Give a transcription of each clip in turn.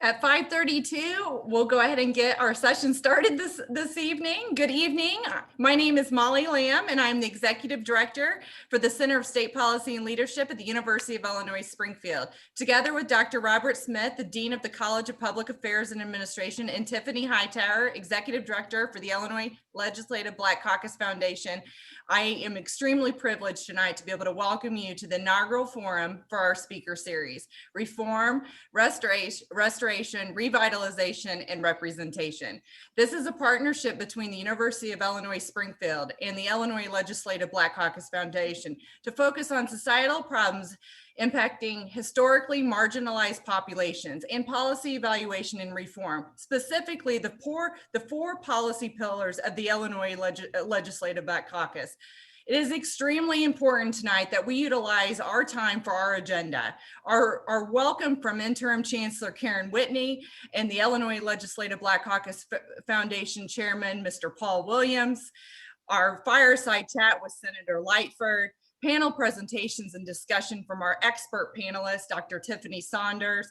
At 5:32, we'll go ahead and get our session started this evening. Good evening. My name is Molly Lamb, and I'm the Executive Director for the Center of State Policy and Leadership at the University of Illinois Springfield. Together with Dr. Robert Smith, the Dean of the College of Public Affairs and Administration, and Tiffany Hightower, Executive Director for the Illinois Legislative Black Caucus Foundation, I am extremely privileged tonight to be able to welcome you to the inaugural forum for our speaker series, Reform, Restoration, Revitalization, and Representation. This is a partnership between the University of Illinois Springfield and the Illinois Legislative Black Caucus Foundation to focus on societal problems impacting historically marginalized populations and policy evaluation and reform, specifically the four policy pillars of the Illinois Legislative Black Caucus. It is extremely important tonight that we utilize our time for our agenda. Our welcome from Interim Chancellor Karen Whitney and the Illinois Legislative Black Caucus Foundation Chairman, Mr. Paul Williams, our fireside chat with Senator Lightford, panel presentations and discussion from our expert panelists, Dr. Tiffany Saunders,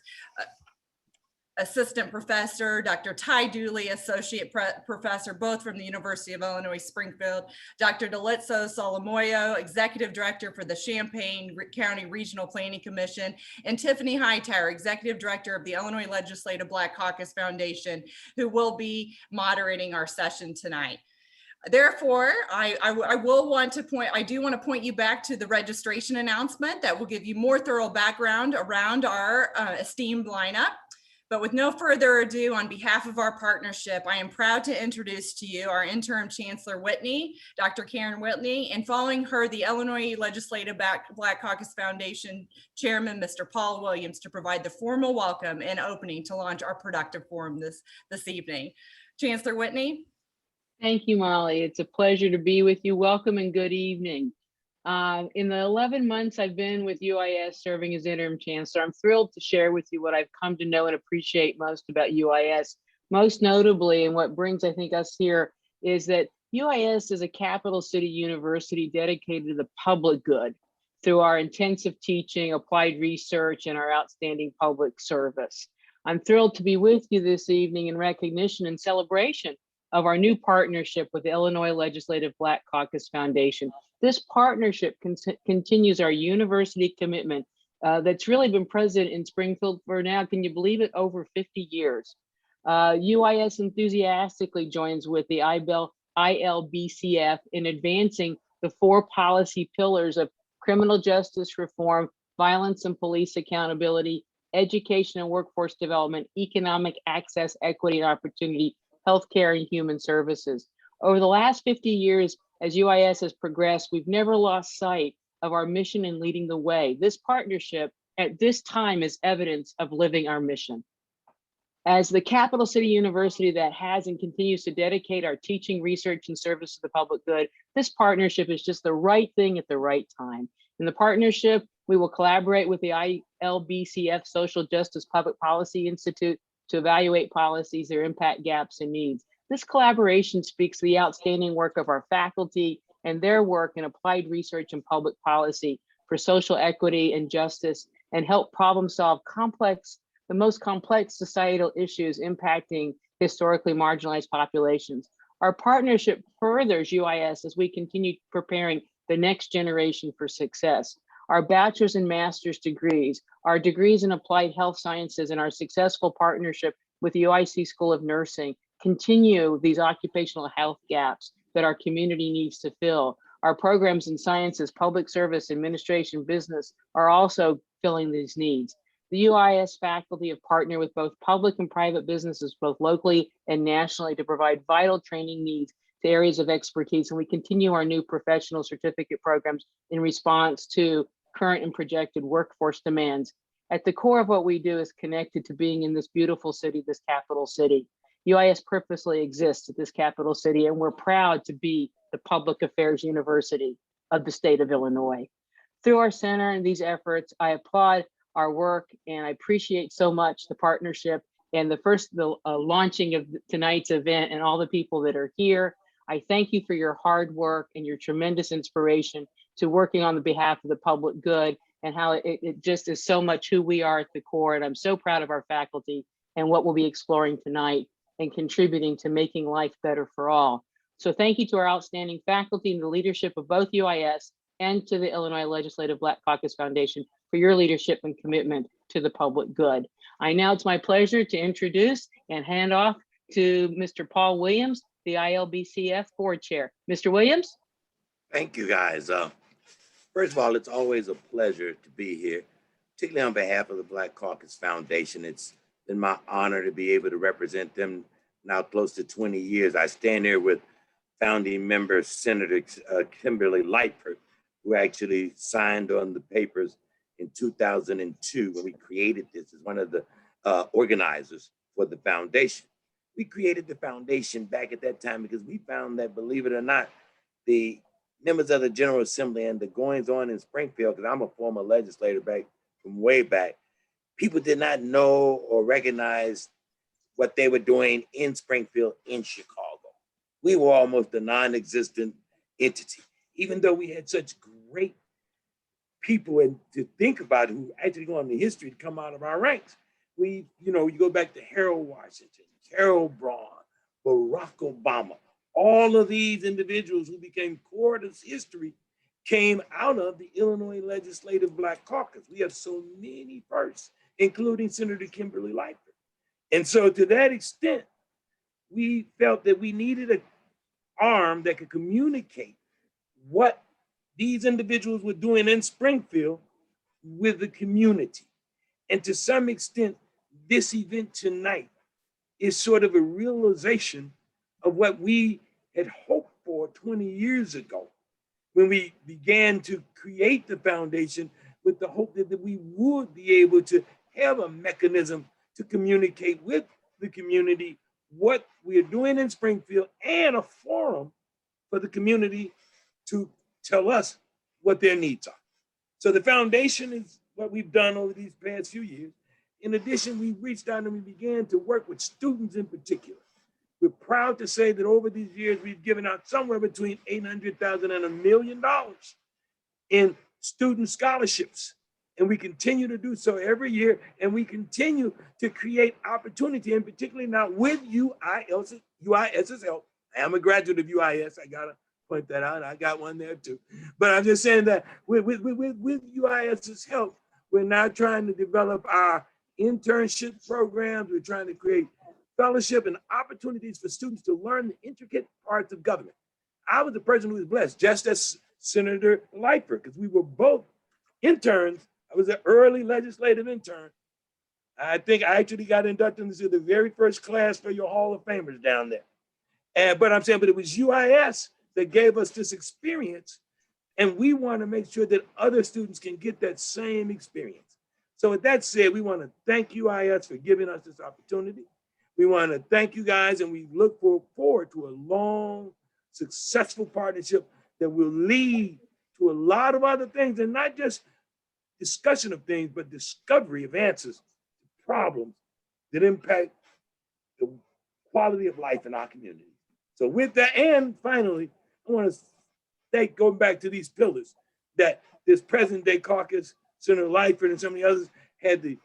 Assistant Professor, Dr. Ty Dooley, Associate Professor, both from the University of Illinois Springfield, Dr. Delitzo Solomoyo, Executive Director for the Champaign County Regional Planning Commission, and Tiffany Hightower, Executive Director of the Illinois Legislative Black Caucus Foundation, who will be moderating our session tonight. Therefore, I do want to point you back to the registration announcement that will give you more thorough background around our esteemed lineup. But with no further ado, on behalf of our partnership, I am proud to introduce to you our Interim Chancellor Whitney, Dr. Karen Whitney, and following her, the Illinois Legislative Black Caucus Foundation Chairman, Mr. Paul Williams, to provide the formal welcome and opening to launch our productive forum this evening. Chancellor Whitney. Thank you, Molly. It's a pleasure to be with you. Welcome and good evening. In the 11 months I've been with UIS serving as interim chancellor, I'm thrilled to share with you what I've come to know and appreciate most about UIS. Most notably, and what brings, I think, us here, is that UIS is a capital city university dedicated to the public good through our intensive teaching, applied research, and our outstanding public service. I'm thrilled to be with you this evening in recognition and celebration of our new partnership with the Illinois Legislative Black Caucus Foundation. This partnership continues our university commitment that's really been present in Springfield for now, can you believe it, over 50 years. UIS enthusiastically joins with the ILBCF in advancing the four policy pillars of criminal justice reform, violence and police accountability, education and workforce development, economic access, equity and opportunity, healthcare and human services. Over the last 50 years, as UIS has progressed, we've never lost sight of our mission in leading the way. This partnership at this time is evidence of living our mission. As the capital city university that has and continues to dedicate our teaching, research, and service to the public good, this partnership is just the right thing at the right time. In the partnership, we will collaborate with the ILBCF Social Justice Public Policy Institute to evaluate policies, their impact gaps and needs. This collaboration speaks to the outstanding work of our faculty and their work in applied research and public policy for social equity and justice, and help problem solve the most complex societal issues impacting historically marginalized populations. Our partnership furthers UIS as we continue preparing the next generation for success. Our bachelor's and master's degrees, our degrees in applied health sciences, and our successful partnership with the UIC School of Nursing continue these occupational health gaps that our community needs to fill. Our programs in sciences, public service, administration, business are also filling these needs. The UIS faculty have partnered with both public and private businesses, both locally and nationally, to provide vital training needs to areas of expertise, and we continue our new professional certificate programs in response to current and projected workforce demands. At the core of what we do is connected to being in this beautiful city, this capital city. UIS purposely exists at this capital city, and we're proud to be the public affairs university of the state of Illinois. Through our center and these efforts, I applaud our work, and I appreciate so much the partnership and the launching of tonight's event and all the people that are here. I thank you for your hard work and your tremendous inspiration to working on the behalf of the public good, and how it just is so much who we are at the core. And I'm so proud of our faculty and what we'll be exploring tonight and contributing to making life better for all. So thank you to our outstanding faculty and the leadership of both UIS and to the Illinois Legislative Black Caucus Foundation for your leadership and commitment to the public good. It's my pleasure to introduce and hand off to Mr. Paul Williams, the ILBCF board chair. Mr. Williams? Thank you, guys. First of all, it's always a pleasure to be here, particularly on behalf of the Black Caucus Foundation. It's been my honor to be able to represent them now close to 20 years. I stand here with founding member Senator Kimberly Lightford, who actually signed on the papers in 2002 when we created this as one of the organizers for the foundation. We created the foundation back at that time because we found that, believe it or not, the members of the General Assembly and the goings on in Springfield, because I'm a former legislator back from way back, people did not know or recognize what they were doing in Springfield, in Chicago. We were almost a non-existent entity, even though we had such great people and to think about who actually go on the history to come out of our ranks. You go back to Harold Washington, Carol Braun, Barack Obama. All of these individuals who became core to history came out of the Illinois Legislative Black Caucus. We have so many firsts, including Senator Kimberly Lightford. And so to that extent, we felt that we needed an arm that could communicate what these individuals were doing in Springfield with the community. And to some extent, this event tonight is sort of a realization of what we had hoped for 20 years ago when we began to create the foundation with the hope that we would be able to have a mechanism to communicate with the community what we're doing in Springfield and a forum for the community to tell us what their needs are. So the foundation is what we've done over these past few years. In addition, we reached out and we began to work with students in particular. We're proud to say that over these years, we've given out somewhere between $800,000 and $1 million in student scholarships. And we continue to do so every year. And we continue to create opportunity, and particularly now with UIS's help. I am a graduate of UIS. I gotta point that out. I got one there too. But I'm just saying that with UIS's help, we're now trying to develop our internship programs. We're trying to create fellowship and opportunities for students to learn the intricate parts of government. I was the person who was blessed, just as Senator Lightford, because we were both interns. I was an early legislative intern. I think I actually got inducted into the very first class for your Hall of Famers down there. But it was UIS that gave us this experience. And we want to make sure that other students can get that same experience. So with that said, we want to thank UIS for giving us this opportunity. We want to thank you guys, and we look forward to a long, successful partnership that will lead to a lot of other things, and not just discussion of things, but discovery of answers to problems that impact the quality of life in our community. So with that, and finally, I want to thank, going back to these pillars, that this present day caucus, Senator Lightford and some of the others had the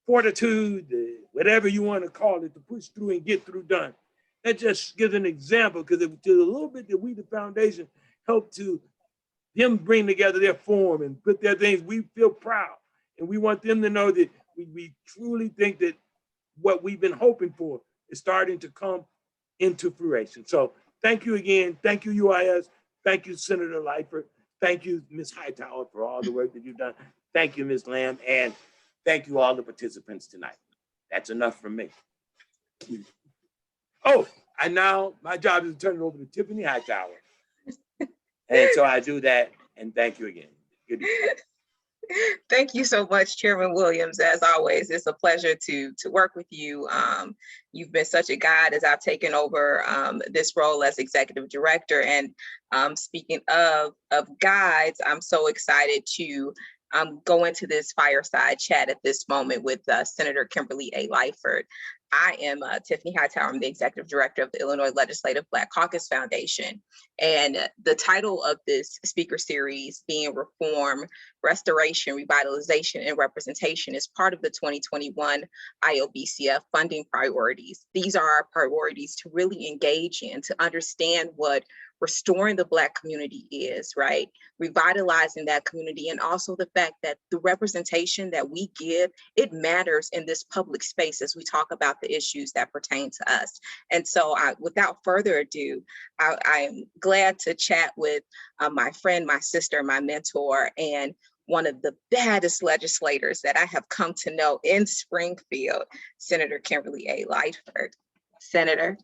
fortitude, whatever you want to call it, to push through and get through done. That just gives an example, because it was a little bit that we, the foundation, helped to them bring together their forum and put their things. We feel proud, and we want them to know that we truly think that what we've been hoping for is starting to come into fruition. So thank you again. Thank you, UIS. Thank you, Senator Lightford. Thank you, Ms. Hightower, for all the work that you've done. Thank you, Ms. Lamb. And thank you, all the participants tonight. That's enough from me. Oh, and now my job is to turn it over to Tiffany Hightower. And so I do that, and thank you again. Good evening. Thank you so much, Chairman Williams. As always, it's a pleasure to work with you. You've been such a guide as I've taken over this role as executive director. And speaking of guides, I'm so excited to go into this fireside chat at this moment with Senator Kimberly A. Lightford. I am Tiffany Hightower. I'm the Executive Director of the Illinois Legislative Black Caucus Foundation. And the title of this speaker series being Reform, Restoration, Revitalization, and Representation is part of the 2021 ILBCF funding priorities. These are our priorities to really engage in, to understand what restoring the Black community is, right? Revitalizing that community, and also the fact that the representation that we give, it matters in this public space as we talk about the issues that pertain to us. And so without further ado, I am glad to chat with my friend, my sister, my mentor, and one of the baddest legislators that I have come to know in Springfield, Senator Kimberly A. Lightford. Senator.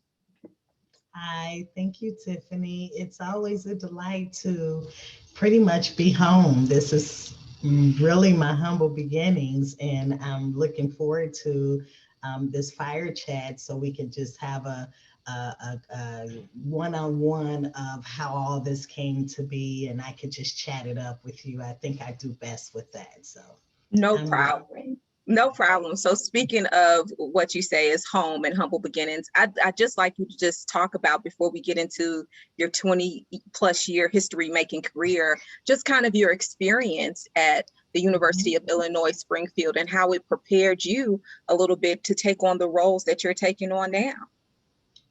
Hi, thank you, Tiffany. It's always a delight to pretty much be home. This is really my humble beginnings, and I'm looking forward to this fire chat so we can just have a one-on-one of how all this came to be, and I could just chat it up with you. I think I do best with that. So no problem. No problem. So speaking of what you say is home and humble beginnings, I'd just like you to just talk about, before we get into your 20 plus year history making career, just kind of your experience at the University of Illinois Springfield and how it prepared you a little bit to take on the roles that you're taking on now.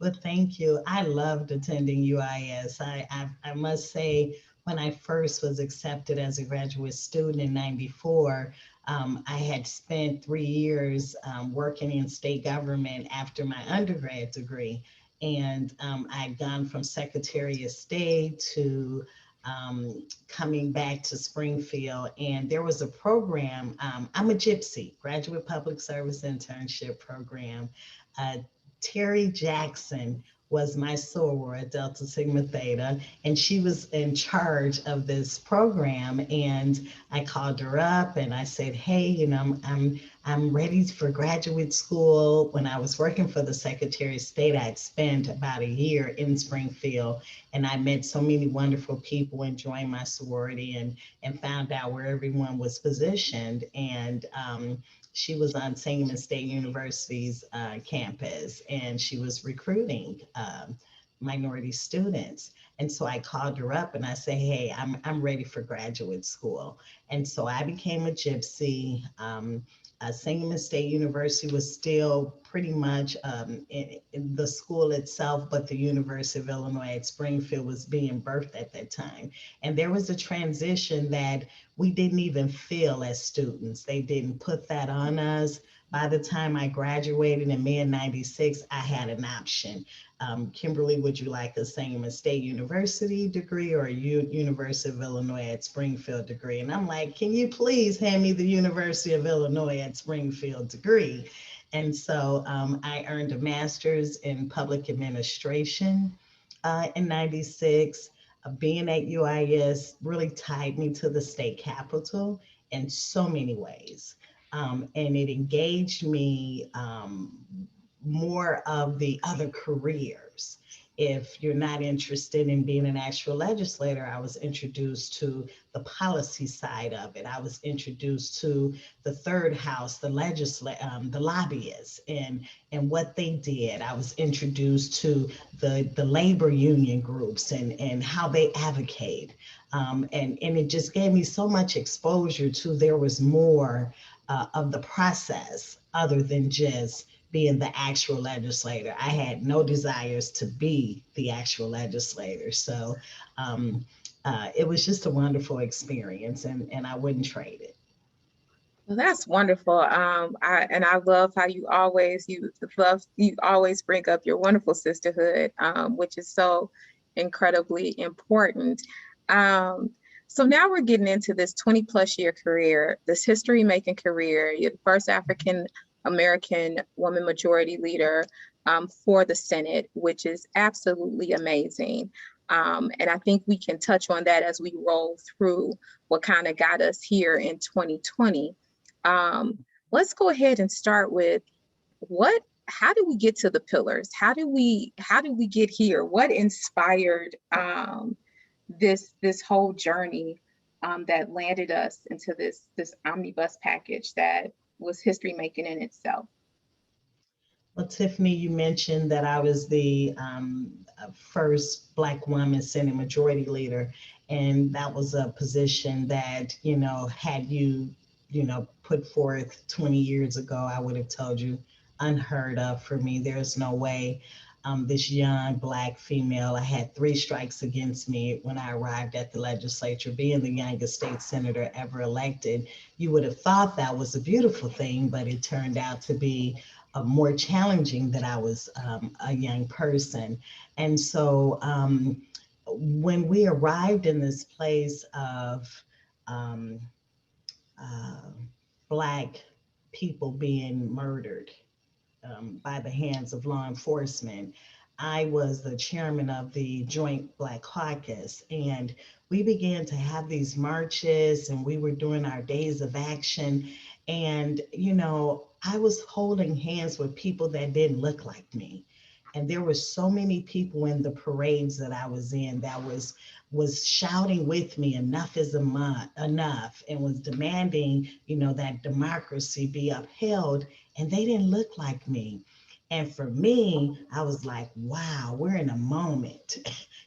Well, thank you. I loved attending UIS. I must say, when I first was accepted as a graduate student in '94, I had spent 3 years working in state government after my undergrad degree. And I'd gone from Secretary of State to coming back to Springfield. And there was a program, I'm a gypsy, Graduate Public Service Internship Program. Terry Jackson was my soror, Delta Sigma Theta, and she was in charge of this program. And I called her up and I said, hey, you know, I'm ready for graduate school. When I was working for the Secretary of State, I'd spent about a year in Springfield, and I met so many wonderful people and joined my sorority and found out where everyone was positioned. And she was on Sangamon State University's campus, and she was recruiting minority students. And so I called her up and I said, hey, I'm ready for graduate school. And so I became a gypsy. Sangamon State University was still pretty much in the school itself, but the University of Illinois at Springfield was being birthed at that time. And there was a transition that we didn't even feel as students. They didn't put that on us. By the time I graduated in May of '96, I had an option. Kimberly, would you like a Sangamon State University degree or a University of Illinois at Springfield degree? And I'm like, can you please hand me the University of Illinois at Springfield degree? And so I earned a master's in public administration in '96. Being at UIS really tied me to the state capitol in so many ways. And it engaged me more of the other careers. If you're not interested in being an actual legislator, I was introduced to the policy side of it. I was introduced to the third house, the lobbyists and what they did. I was introduced to the labor union groups and how they advocate. And it just gave me so much exposure to there was more of the process other than just being the actual legislator. I had no desires to be the actual legislator. So it was just a wonderful experience, and I wouldn't trade it. Well, that's wonderful. I love how you always bring up your wonderful sisterhood, which is so incredibly important. So now we're getting into this 20 plus year career, this history making career. You're the first African American woman majority leader for the Senate, which is absolutely amazing. And I think we can touch on that as we roll through what kind of got us here in 2020. Let's go ahead and start with how did we get to the pillars? How did we get here? What inspired this whole journey that landed us into this omnibus package that was history making in itself? Well, Tiffany, you mentioned that I was the first Black woman Senate Majority Leader, and that was a position that, had you, put forth 20 years ago, I would have told you unheard of for me. There's no way this young Black female, I had 3 strikes against me when I arrived at the legislature, being the youngest state senator ever elected. You would have thought that was a beautiful thing, but it turned out to be more challenging that I was a young person. And so when we arrived in this place of um, Black people being murdered by the hands of law enforcement, I was the chairman of the Joint Black Caucus, and we began to have these marches, and we were doing our days of action. And, I was holding hands with people that didn't look like me. And there were so many people in the parades that I was in that was shouting with me, enough is enough, and was demanding, that democracy be upheld. And they didn't look like me. And for me, I was like, wow, we're in a moment,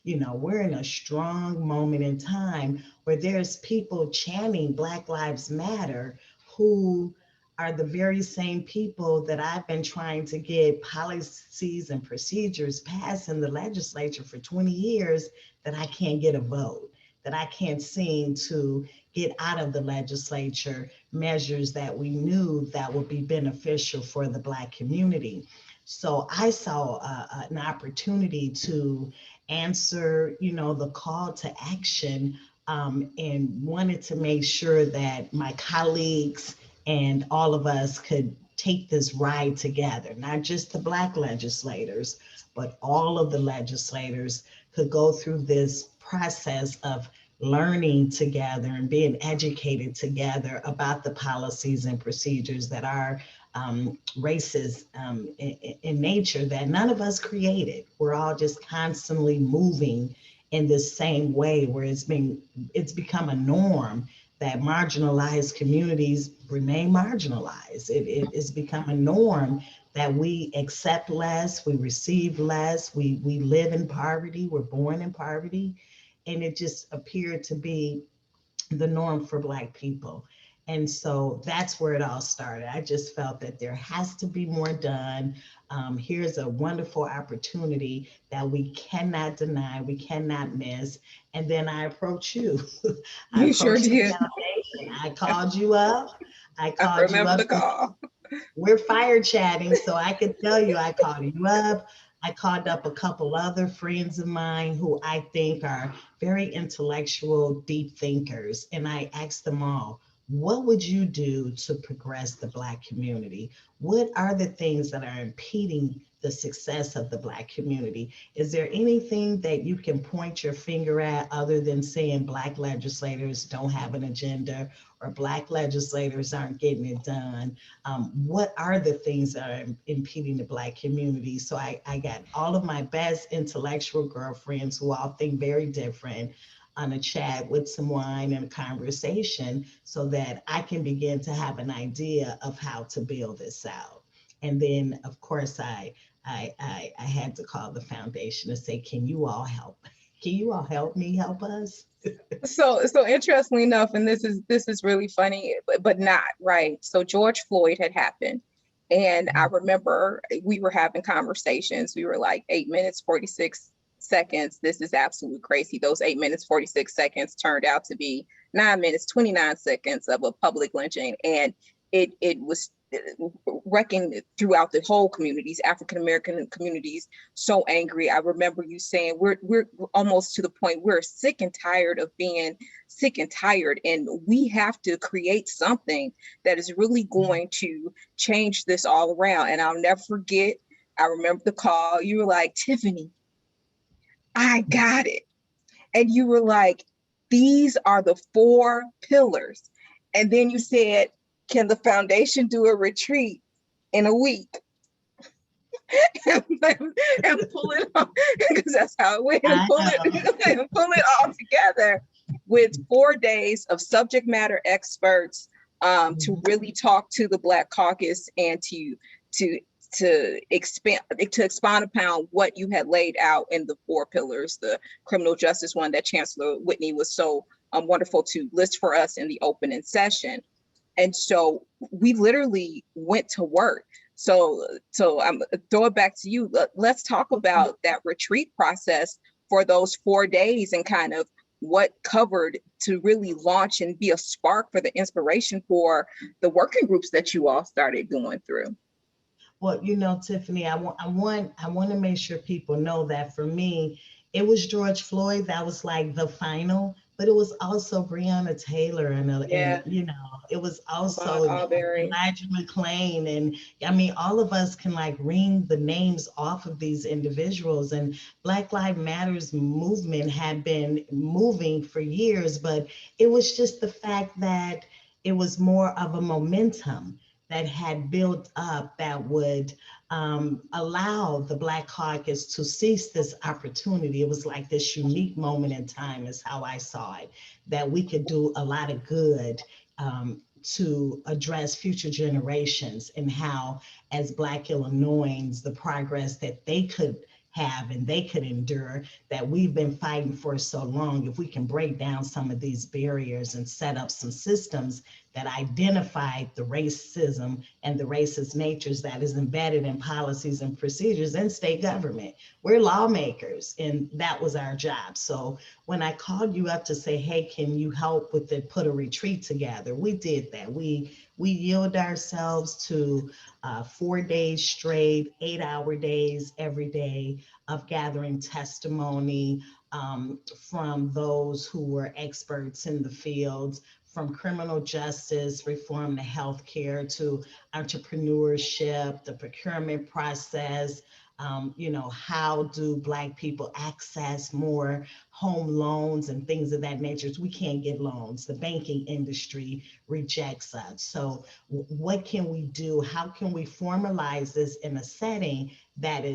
we're in a strong moment in time where there's people chanting Black Lives Matter who are the very same people that I've been trying to get policies and procedures passed in the legislature for 20 years that I can't get a vote, that I can't seem to get out of the legislature measures that we knew that would be beneficial for the Black community. So I saw an opportunity to answer, the call to action, and wanted to make sure that my colleagues and all of us could take this ride together, not just the Black legislators, but all of the legislators could go through this process of learning together and being educated together about the policies and procedures that are racist in nature, that none of us created. We're all just constantly moving in this same way, where it's become a norm that marginalized communities remain marginalized. It has become a norm that we accept less, we receive less, we live in poverty, we're born in poverty, and it just appeared to be the norm for Black people. And so that's where it all started. I just felt that there has to be more done. Here's a wonderful opportunity that we cannot deny, we cannot miss. And then I approached you. I You sure approached the did. foundation. I called you up. I I remember the call. We're fire chatting, so I could tell you I called you up. I called up a couple other friends of mine who I think are very intellectual, deep thinkers. And I asked them all, what would you do to progress the Black community? What are the things that are impeding the success of the Black community? Is there anything that you can point your finger at other than saying Black legislators don't have an agenda or Black legislators aren't getting it done? What are the things that are impeding the Black community? So I got all of my best intellectual girlfriends who all think very different on a chat with some wine and a conversation so that I can begin to have an idea of how to build this out. And then, of course, I had to call the foundation to say, can you all help? Can you all help me help us? So interestingly enough, and this is really funny, but not right. So George Floyd had happened. And I remember we were having conversations. We were like 8 minutes, 46 seconds. This is absolutely crazy. Those 8 minutes, 46 seconds turned out to be 9 minutes, 29 seconds of a public lynching. And it was wrecking throughout the whole communities, African-American communities, so angry. I remember you saying, we're almost to the point we're sick and tired of being sick and tired. And we have to create something that is really going to change this all around. And I'll never forget, I remember the call. You were like, Tiffany, I got it. And you were like, these are the 4 pillars. And then you said, can the foundation do a retreat in a week? and pull it off, because that's how it went, and pull it all together with 4 days of subject matter experts to really talk to the Black Caucus and to expand upon what you had laid out in the 4 pillars, the criminal justice one that Chancellor Whitney was so wonderful to list for us in the opening session. And so we literally went to work. So I'm throw it back to you. Let's talk about that retreat process for those 4 days and kind of what covered to really launch and be a spark for the inspiration for the working groups that you all started going through. Well, you know, Tiffany, I want to make sure people know that for me, it was George Floyd that was like the final, but it was also Breonna Taylor and you know, it was also Elijah McClain, and I mean, all of us can like ring the names off of these individuals. And Black Lives Matters movement had been moving for years, but it was just the fact that it was more of a momentum that had built up that would allow the Black Caucus to seize this opportunity. It was like this unique moment in time is how I saw it, that we could do a lot of good to address future generations and how, as Black Illinoisans, the progress that they could have and they could endure that we've been fighting for so long. If we can break down some of these barriers and set up some systems that identify the racism and the racist natures that is embedded in policies and procedures in state government. We're lawmakers, and that was our job. So when I called you up to say, hey, can you help with it, put a retreat together, we did that. We yield ourselves to 4 days straight, 8-hour days every day of gathering testimony from those who were experts in the fields, from criminal justice reform to healthcare to entrepreneurship, the procurement process. You know, how do Black people access more home loans and things of that nature? We can't get loans. The banking industry rejects us. So what can we do? How can we formalize this in a setting that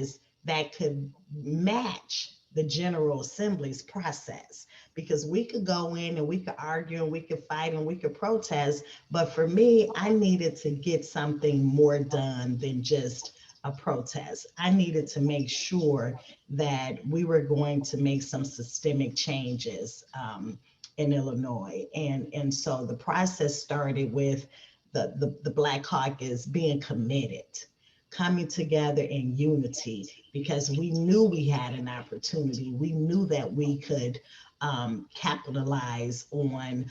could match the General Assembly's process? Because we could go in and we could argue and we could fight and we could protest. But for me, I needed to get something more done than just a protest. I needed to make sure that we were going to make some systemic changes in Illinois. And so the process started with the Black Caucus being committed, coming together in unity, because we knew we had an opportunity. We knew that we could capitalize on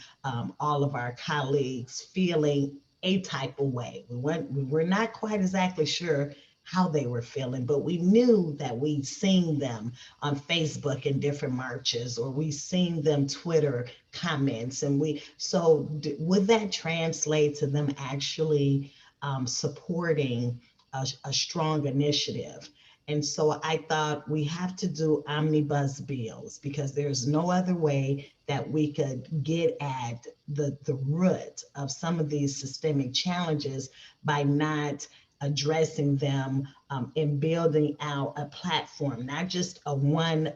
all of our colleagues feeling a type of way. We were not quite exactly sure how they were feeling, but we knew that we'd seen them on Facebook in different marches, or we seen them Twitter comments, and would that translate to them actually supporting a strong initiative? And so I thought we have to do omnibus bills, because there's no other way that we could get at the root of some of these systemic challenges by not addressing them and building out a platform, not just a one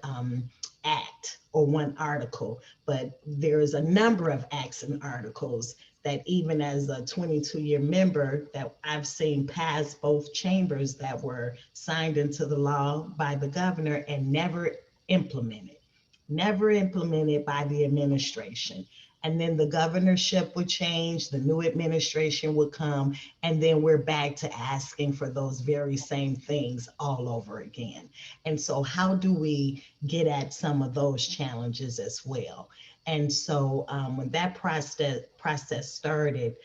act or one article, but there is a number of acts and articles that even as a 22-year member that I've seen pass both chambers that were signed into the law by the governor and never implemented by the administration. And then the governorship would change, the new administration would come, and then we're back to asking for those very same things all over again. And so how do we get at some of those challenges as well? And so when that process started,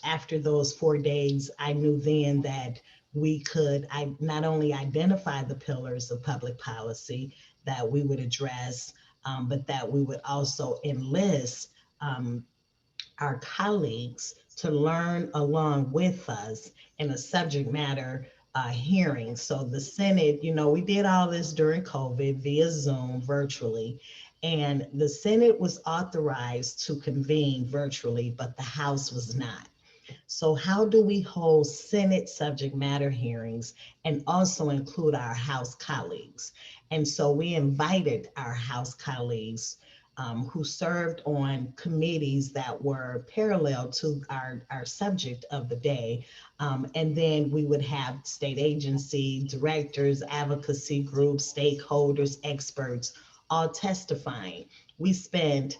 after those 4 days, I knew then that we could not only identify the pillars of public policy that we would address, but that we would also enlist our colleagues to learn along with us in a subject matter hearing. So the Senate, you know, we did all this during COVID via Zoom virtually, and the Senate was authorized to convene virtually, but the House was not. So how do we hold Senate subject matter hearings and also include our House colleagues? And so we invited our House colleagues who served on committees that were parallel to our subject of the day. And then we would have state agency directors, advocacy groups, stakeholders, experts, all testifying. We spent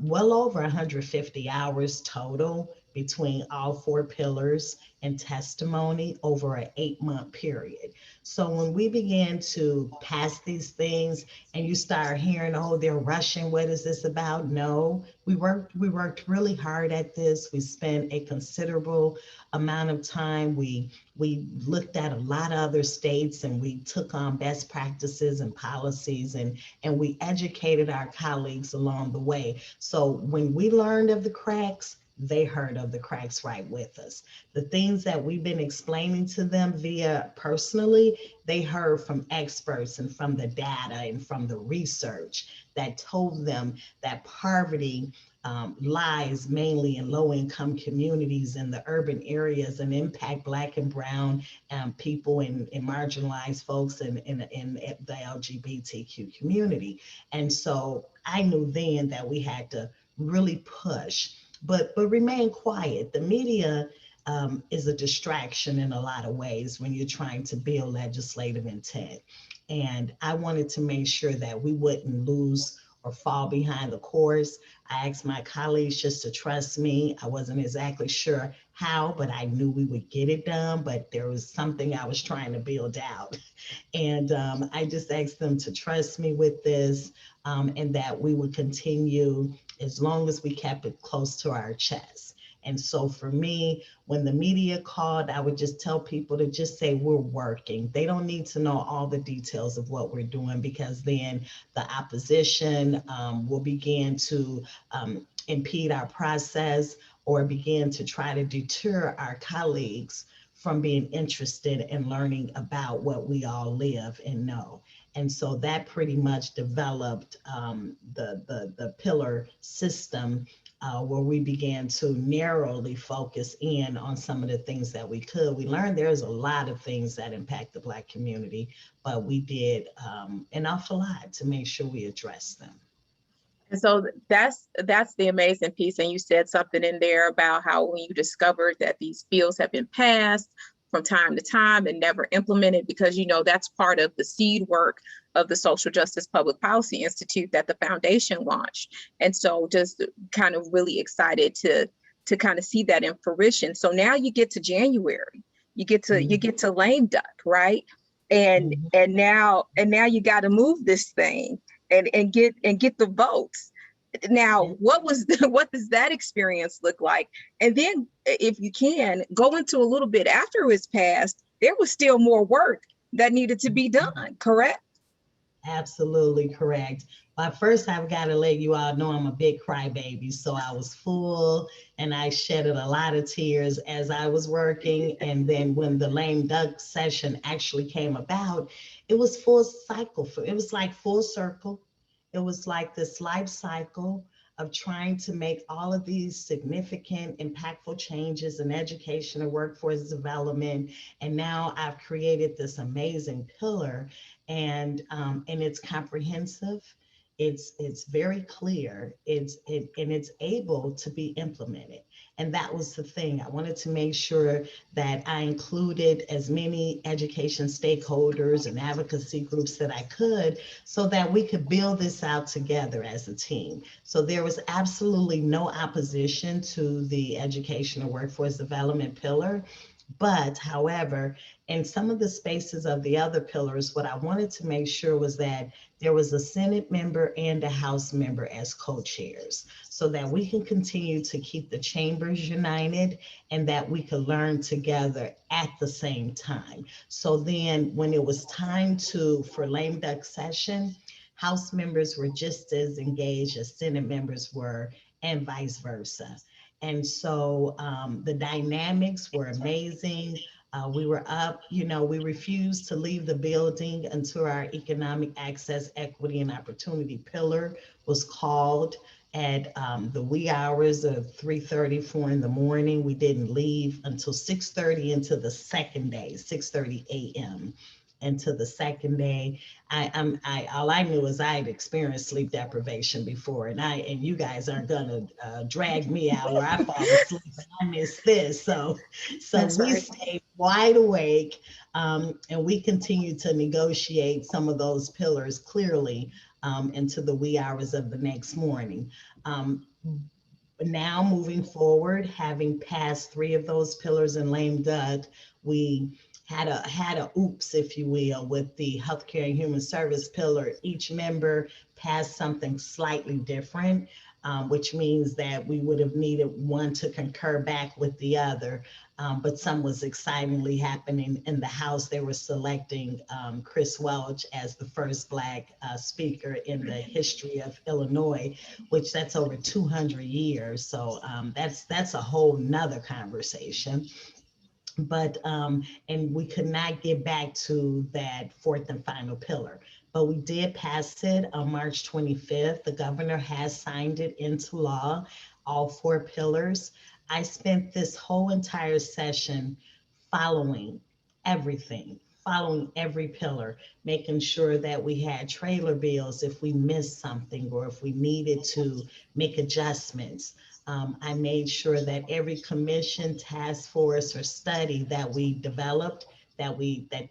well over 150 hours total between all four pillars and testimony over an 8-month period. So when we began to pass these things and you start hearing, oh, they're rushing, what is this about? No, we worked really hard at this. We spent a considerable amount of time. We looked at a lot of other states and we took on best practices and policies, and we educated our colleagues along the way. So when we learned of the cracks, they heard of the cracks right with us. The things that we've been explaining to them via personally, they heard from experts and from the data and from the research that told them that poverty lies mainly in low-income communities in the urban areas and impact Black and Brown people and marginalized folks in the LGBTQ community. And so I knew then that we had to really push, but remain quiet. The media is a distraction in a lot of ways when you're trying to build legislative intent. And I wanted to make sure that we wouldn't lose or fall behind the course. I asked my colleagues just to trust me. I wasn't exactly sure how, but I knew we would get it done, but there was something I was trying to build out. And I just asked them to trust me with this, and that we would continue as long as we kept it close to our chest. And so for me, when the media called, I would just tell people to just say we're working. They don't need to know all the details of what we're doing, because then the opposition will begin to impede our process or begin to try to deter our colleagues from being interested in learning about what we all live and know. And so that pretty much developed the pillar system where we began to narrowly focus in on some of the things that we could. We learned there's a lot of things that impact the Black community, but we did an awful lot to make sure we address them. And so that's the amazing piece. And you said something in there about how when you discovered that these bills have been passed from time to time and never implemented, because you know that's part of the seed work of the Social Justice Public Policy Institute that the foundation launched. And so just kind of really excited to kind of see that in fruition. So now you get to January, you get to lame duck, right? And now you got to move this thing and get the votes. Now, what does that experience look like? And then if you can go into a little bit after it was passed, there was still more work that needed to be done, correct? Absolutely correct. But first, I've got to let you all know I'm a big crybaby. So I was full and I shedded a lot of tears as I was working. And then when the lame duck session actually came about, it was full cycle. It was like full circle. It was like this life cycle of trying to make all of these significant, impactful changes in education and workforce development. And now I've created this amazing pillar, and it's comprehensive. It's very clear. It's able to be implemented. And that was the thing. I wanted to make sure that I included as many education stakeholders and advocacy groups that I could, so that we could build this out together as a team. So there was absolutely no opposition to the education and workforce development pillar. But however, in some of the spaces of the other pillars, what I wanted to make sure was that there was a Senate member and a House member as co-chairs, so that we can continue to keep the chambers united and that we could learn together at the same time. So then when it was time for lame duck session, House members were just as engaged as Senate members were, and vice versa. And so the dynamics were amazing. We were up, we refused to leave the building until our economic access, equity, and opportunity pillar was called at the wee hours of 3:30, 4 in the morning. We didn't leave until 6:30 into the second day, 6:30 a.m. into the second day. All I knew is I had experienced sleep deprivation before, and you guys aren't gonna drag me out where I fall asleep and I miss this. So That's we right. stayed wide awake, and we continued to negotiate some of those pillars clearly into the wee hours of the next morning. Now moving forward, having passed 3 of those pillars in lame duck, we had a oops, if you will, with the healthcare and human service pillar. Each member passed something slightly different, which means that we would have needed one to concur back with the other. But some was excitingly happening in the House. They were selecting Chris Welch as the first Black speaker in the history of Illinois, which that's over 200 years. So that's a whole nother conversation. But and we could not get back to that 4th and final pillar, but we did pass it on March 25th. The governor has signed it into law, all 4 pillars. I spent this whole entire session following everything, following every pillar, making sure that we had trailer bills if we missed something or if we needed to make adjustments. I made sure that every commission, task force, or study that we developed, that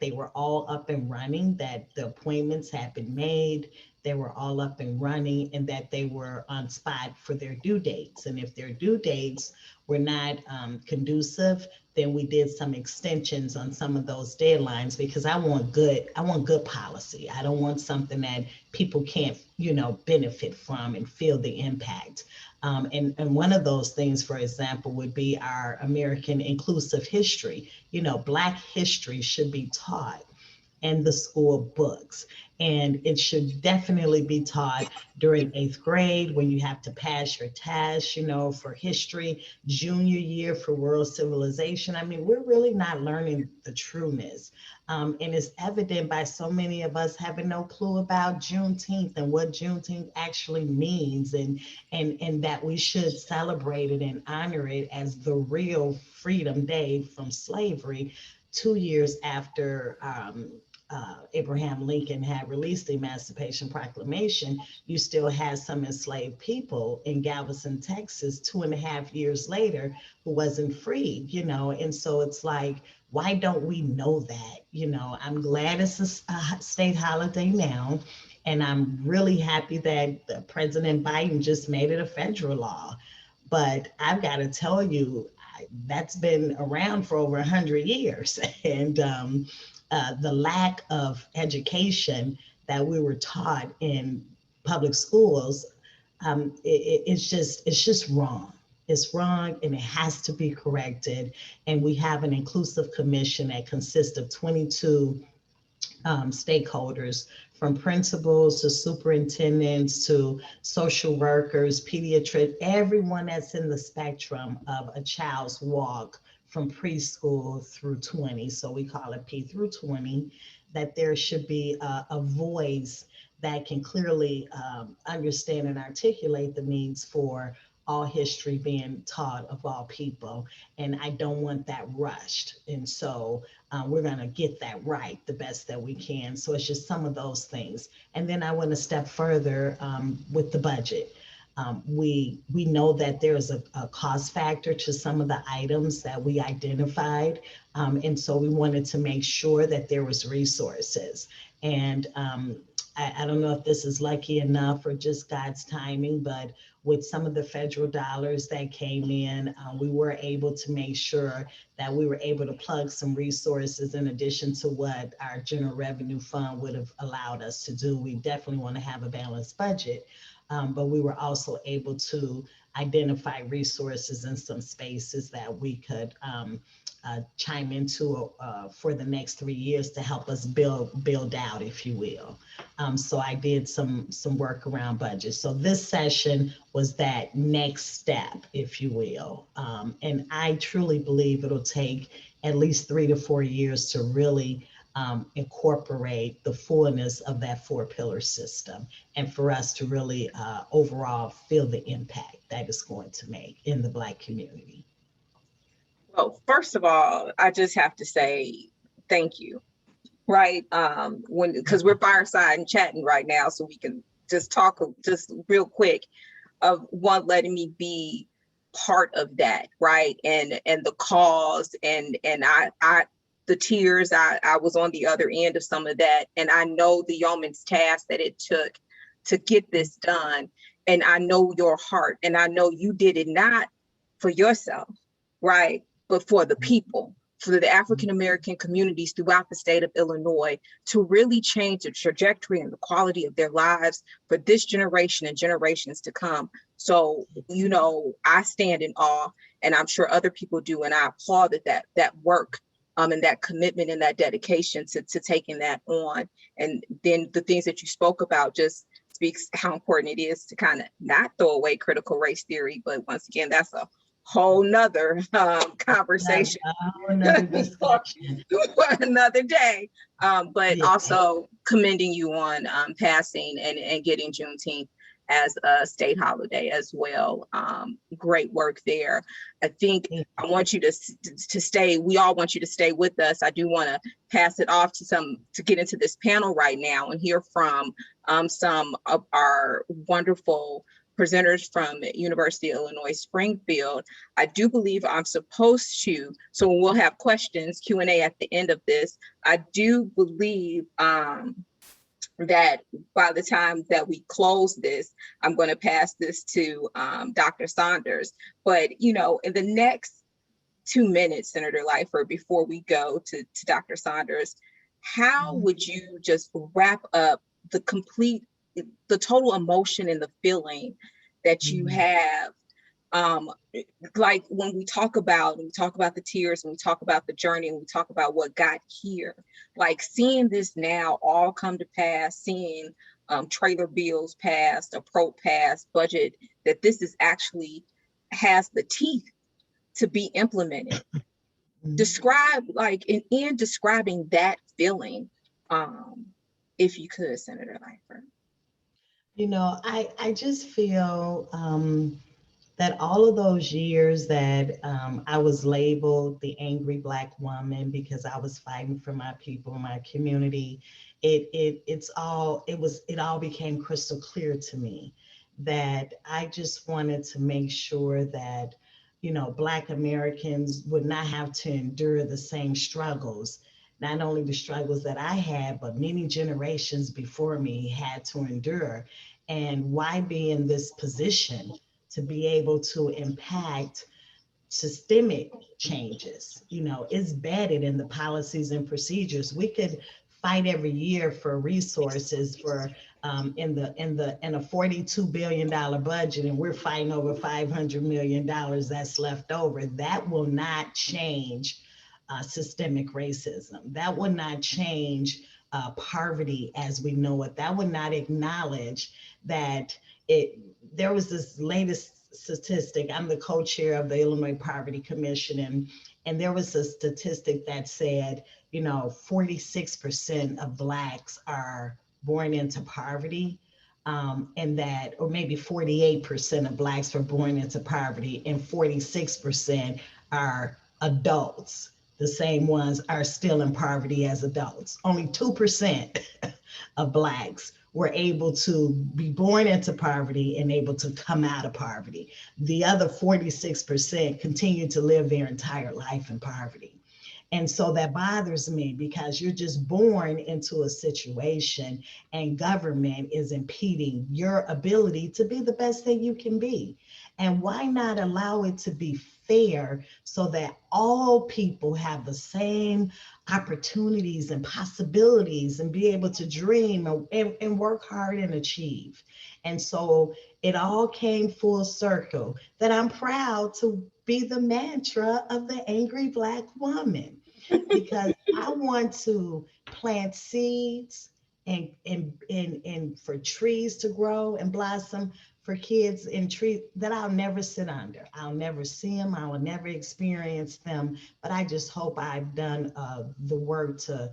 they were all up and running, that the appointments had been made, they were all up and running, and that they were on spot for their due dates. And if their due dates were not conducive, then we did some extensions on some of those deadlines, because I want good policy. I don't want something that people can't, benefit from and feel the impact. And one of those things, for example, would be our American inclusive history. Black history should be taught in the school books. And it should definitely be taught during 8th grade when you have to pass your test, for history, junior year for world civilization. I mean, we're really not learning the trueness. And it's evident by so many of us having no clue about Juneteenth and what Juneteenth actually means, and that we should celebrate it and honor it as the real freedom day from slavery 2 years after Abraham Lincoln had released the Emancipation Proclamation. You still had some enslaved people in Galveston, Texas, 2.5 years later, who wasn't freed, and so it's like, why don't we know that? I'm glad it's a state holiday now, and I'm really happy that President Biden just made it a federal law. But I've got to tell you, that's been around for over 100 years, and the lack of education that we were taught in public schools, it's just wrong. It's wrong, and it has to be corrected. And we have an inclusive commission that consists of 22 stakeholders, from principals to superintendents to social workers, pediatricians, everyone that's in the spectrum of a child's walk from preschool through 20. So we call it P through 20, that there should be a voice that can clearly understand and articulate the needs for all history being taught of all people. And I don't want that rushed. And so we're going to get that right the best that we can. So it's just some of those things. And then I want to step further with the budget. We know that there's a cost factor to some of the items that we identified. And so we wanted to make sure that there was resources. And I don't know if this is lucky enough or just God's timing, but with some of the federal dollars that came in, we were able to make sure that we were able to plug some resources in addition to what our general revenue fund would have allowed us to do. We definitely want to have a balanced budget, but we were also able to identify resources in some spaces that we could chime into for the next 3 years to help us build out, if you will. So I did some work around budget. So this session was that next step, if you will. And I truly believe it'll take at least 3 to 4 years to really incorporate the fullness of that 4-pillar system, and for us to really overall feel the impact that it's going to make in the Black community. Well, first of all, I just have to say thank you. right? Because we're fireside and chatting right now, so we can just talk just real quick of one letting me be part of that, right? And the cause and I the tears, I was on the other end of some of that, and I know the yeoman's task that it took to get this done. And I know your heart, and I know you did it not for yourself, right? But for the people, for the African American communities throughout the state of Illinois, to really change the trajectory and the quality of their lives for this generation and generations to come. So, you know, I stand in awe, and I'm sure other people do, and I applaud that work and that commitment and that dedication to taking that on. And then the things that you spoke about just speaks how important it is to kind of not throw away critical race theory. But once again, that's a whole nother conversation. Another discussion. For another day. But Yeah. also commending you on passing and getting Juneteenth as a state holiday as well. Great work there. I think I want you to stay. We all want you to stay with us. I do want to pass it off to get into this panel right now and hear from some of our wonderful presenters from University of Illinois Springfield. I do believe I'm supposed to, so we'll have questions, Q&A at the end of this. I do believe that by the time that we close this, I'm going to pass this to Dr. Saunders. But, you know, in the next 2 minutes, Senator Lightford, before we go to Dr. Saunders, how would you just wrap up the total emotion and the feeling that you have, like when we talk about the tears, and we talk about the journey, and we talk about what got here, like seeing this now all come to pass, seeing trailer bills passed, a pro passed, budget, that this is actually has the teeth to be implemented. Describe, like, in describing that feeling, if you could, Senator Lightford. You know, I just feel that all of those years that I was labeled the angry Black woman because I was fighting for my people, my community, it all became crystal clear to me that I just wanted to make sure that, you know, Black Americans would not have to endure the same struggles, not only the struggles that I had, but many generations before me had to endure. And why be in this position to be able to impact systemic changes? You know, it's embedded in the policies and procedures. We could fight every year for resources for in a $42 billion budget, and we're fighting over $500 million that's left over. That will not change systemic racism. That will not change poverty as we know it. That would not acknowledge that there was this latest statistic. I'm the co-chair of the Illinois Poverty Commission, and there was a statistic that said, you know, 46% of Blacks are born into poverty, and that, or maybe 48% of Blacks were born into poverty, and 46% are adults. The same ones are still in poverty as adults. Only 2% of Blacks were able to be born into poverty and able to come out of poverty. The other 46% continue to live their entire life in poverty. And so that bothers me, because you're just born into a situation and government is impeding your ability to be the best that you can be. And why not allow it to be fair so that all people have the same opportunities and possibilities and be able to dream and work hard and achieve? And so it all came full circle that I'm proud to be the mantra of the angry Black woman, because I want to plant seeds and for trees to grow and blossom, for kids in trees that I'll never sit under. I'll never see them. I will never experience them. But I just hope I've done the work to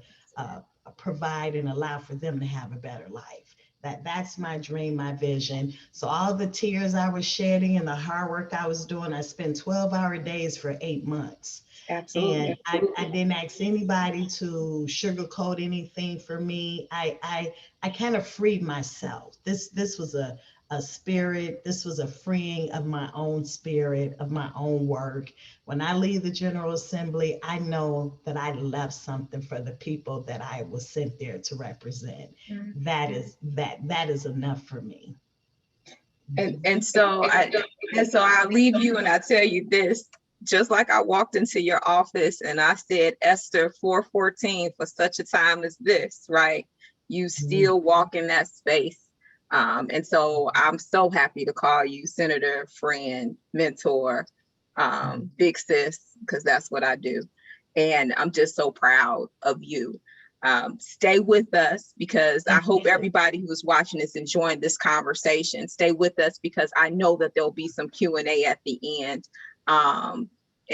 provide and allow for them to have a better life. That's my dream, my vision. So all the tears I was shedding and the hard work I was doing, I spent 12-hour days for 8 months. Absolutely. And I didn't ask anybody to sugarcoat anything for me. I kind of freed myself. This was a spirit. This was a freeing of my own spirit, of my own work. When I leave the General Assembly, I know that I left something for the people that I was sent there to represent. Mhm. That is enough for me. So I leave you and I tell you this, just like I walked into your office and I said, Esther 4:14 for such a time as this, right? You still walk in that space. And so I'm so happy to call you Senator, friend, mentor, big sis, because that's what I do. And I'm just so proud of you. Stay with us, because I hope everybody who's watching is enjoying this conversation. Stay with us, because I know that there'll be some Q&A at the end, and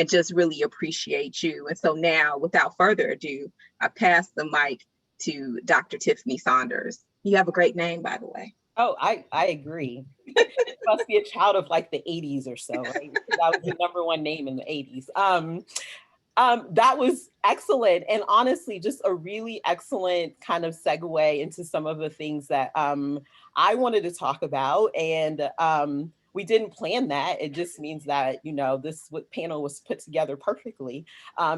just really appreciate you. And so now, without further ado, I pass the mic to Dr. Tiffany Saunders. You have a great name, by the way. Oh, I agree. Must be a child of like the 80s or so, right? That was the #1 name in the 80s. That was excellent. And honestly, just a really excellent kind of segue into some of the things that I wanted to talk about. And we didn't plan that. It just means that, you know, this panel was put together perfectly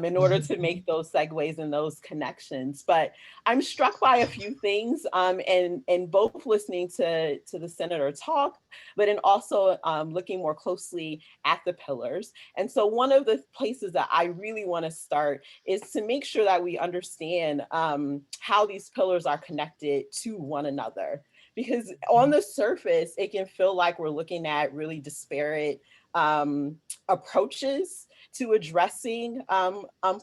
in order to make those segues and those connections. But I'm struck by a few things, and both listening to the senator talk, but in also looking more closely at the pillars. And so one of the places that I really want to start is to make sure that we understand how these pillars are connected to one another. Because on the surface, it can feel like we're looking at really disparate approaches to addressing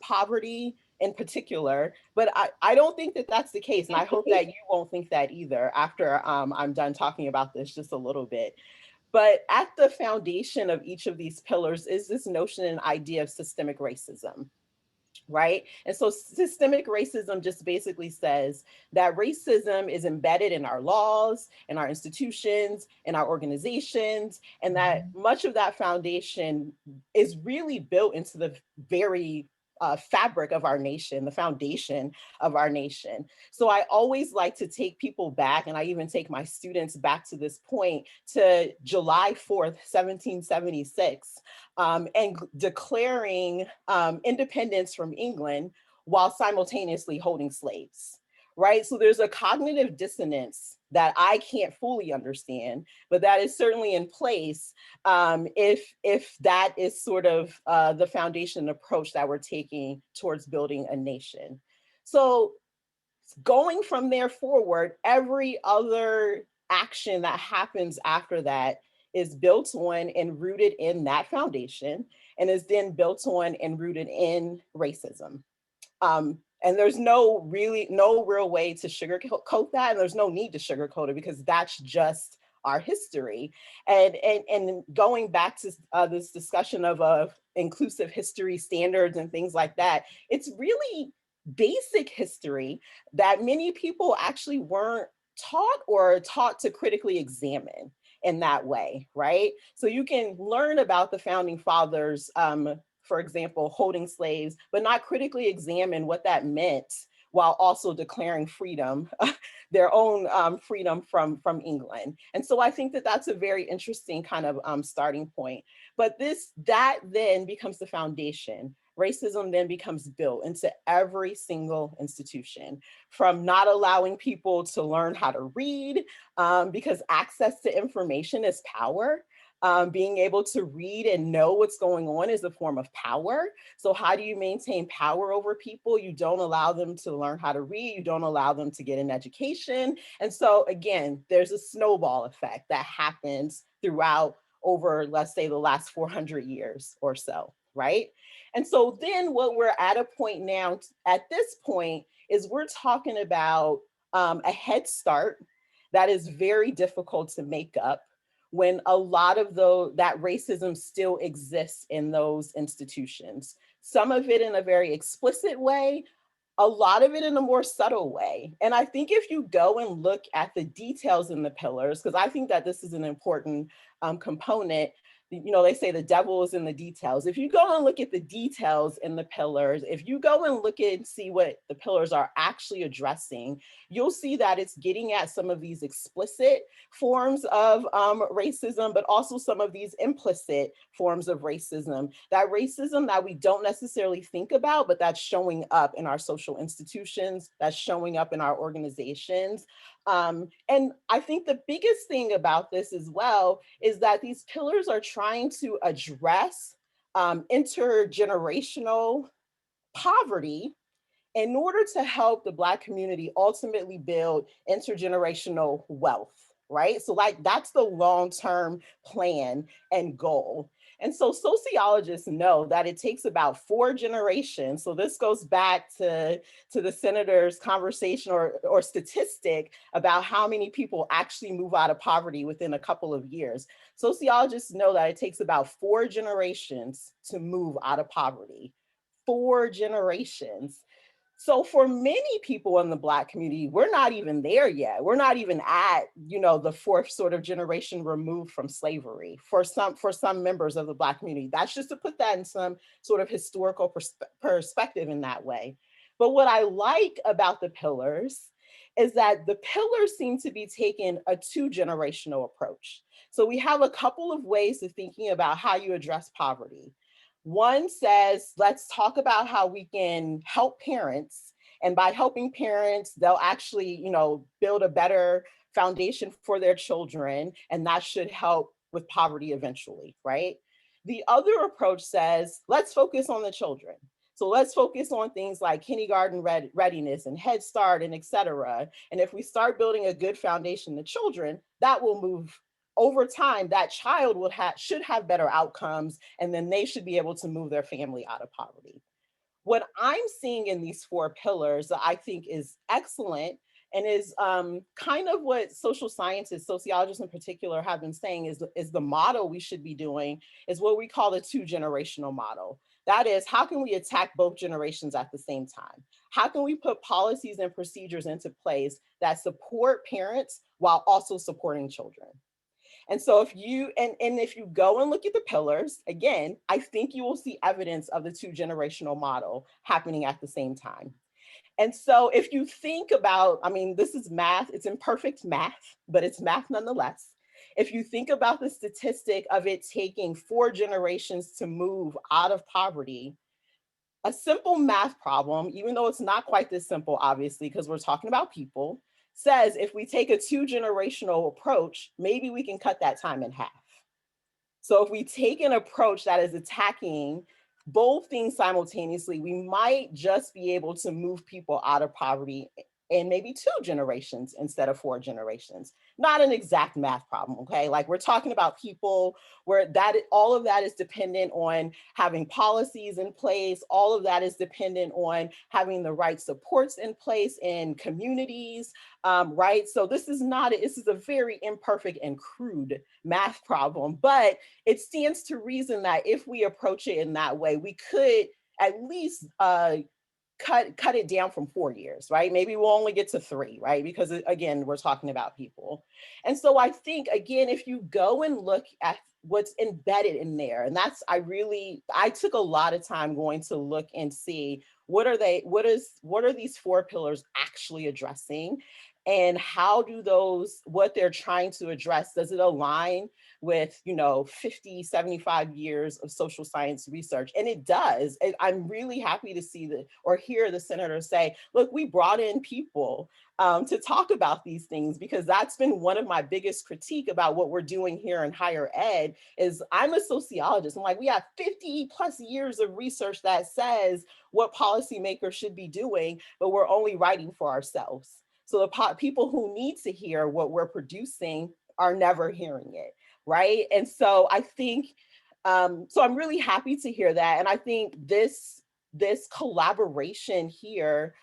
poverty in particular. But I don't think that that's the case. And I hope that you won't think that either after I'm done talking about this just a little bit. But at the foundation of each of these pillars is this notion and idea of systemic racism. Right? And so systemic racism just basically says that racism is embedded in our laws, in our institutions, in our organizations, and that much of that foundation is really built into the very fabric of our nation, the foundation of our nation. So I always like to take people back, and I even take my students back to this point, to July 4th, 1776, and declaring independence from England while simultaneously holding slaves, right? So there's a cognitive dissonance that I can't fully understand, but that is certainly in place if that is sort of the foundation approach that we're taking towards building a nation. So going from there forward, every other action that happens after that is built on and rooted in that foundation, and is then built on and rooted in racism. And there's no real way to sugarcoat that, and there's no need to sugarcoat it, because that's just our history. And going back to this discussion of inclusive history standards and things like that, it's really basic history that many people actually weren't taught or taught to critically examine in that way, right? So you can learn about the founding fathers, for example, holding slaves, but not critically examine what that meant while also declaring freedom, their own freedom from England. And so I think that that's a very interesting kind of starting point. But that then becomes the foundation. Racism then becomes built into every single institution, from not allowing people to learn how to read, because access to information is power. Being able to read and know what's going on is a form of power. So how do you maintain power over people? You don't allow them to learn how to read. You don't allow them to get an education. And so again, there's a snowball effect that happens throughout over, let's say, the last 400 years or so, right? And so then what we're at a point now, at this point, is we're talking about a head start that is very difficult to make up, when a lot of that racism still exists in those institutions. Some of it in a very explicit way, a lot of it in a more subtle way. And I think if you go and look at the details in the pillars, because I think that this is an important component, you know, they say the devil is in the details. If you go and look at the details in the pillars, if you go and look and see what the pillars are actually addressing, you'll see that it's getting at some of these explicit forms of racism, but also some of these implicit forms of racism that we don't necessarily think about, but that's showing up in our social institutions, that's showing up in our organizations. And I think the biggest thing about this as well is that these pillars are trying to address intergenerational poverty in order to help the Black community ultimately build intergenerational wealth, right? So like that's the long-term plan and goal. And so sociologists know that it takes about 4 generations. So this goes back to the senator's conversation or statistic about how many people actually move out of poverty within a couple of years. Sociologists know that it takes about 4 generations to move out of poverty. 4 generations. So for many people in the Black community, we're not even there yet. We're not even at, you know, the 4th sort of generation removed from slavery for some members of the Black community. That's just to put that in some sort of historical perspective in that way. But what I like about the pillars is that the pillars seem to be taking a 2-generational approach. So we have a couple of ways of thinking about how you address poverty. One says, let's talk about how we can help parents. And by helping parents, they'll actually, you know, build a better foundation for their children. And that should help with poverty eventually, right? The other approach says, let's focus on the children. So let's focus on things like kindergarten readiness and Head Start and et cetera. And if we start building a good foundation to children, that will move over time, that child should have better outcomes, and then they should be able to move their family out of poverty. What I'm seeing in these 4 pillars that I think is excellent and is kind of what social scientists, sociologists in particular, have been saying is the model we should be doing is what we call the 2-generational model. That is, how can we attack both generations at the same time? How can we put policies and procedures into place that support parents while also supporting children? And so if you go and look at the pillars, again, I think you will see evidence of the 2-generational model happening at the same time. And so if you think about, I mean, this is math, it's imperfect math, but it's math nonetheless. If you think about the statistic of it taking 4 generations to move out of poverty, a simple math problem, even though it's not quite this simple, obviously, because we're talking about people, says if we take a 2-generational approach, maybe we can cut that time in half. So if we take an approach that is attacking both things simultaneously, we might just be able to move people out of poverty in maybe 2 generations instead of 4 generations. Not an exact math problem, okay? Like we're talking about people where all of that is dependent on having policies in place. All of that is dependent on having the right supports in place in communities, right? So this is a very imperfect and crude math problem, but it stands to reason that if we approach it in that way, we could at least cut it down from 4 years, right? Maybe we'll only get to 3, right? Because again, we're talking about people. And so I think, again, if you go and look at what's embedded in there, and I took a lot of time going to look and see what are these 4 pillars actually addressing? And how do what they're trying to address, does it align with, 50, 75 years of social science research? And it does. And I'm really happy to see hear the senator say, look, we brought in people to talk about these things, because that's been one of my biggest critique about what we're doing here in higher ed is I'm a sociologist. I'm like, we have 50 plus years of research that says what policymakers should be doing, but we're only writing for ourselves. So the people who need to hear what we're producing are never hearing it, right? And so I think, so I'm really happy to hear that. And I think this collaboration here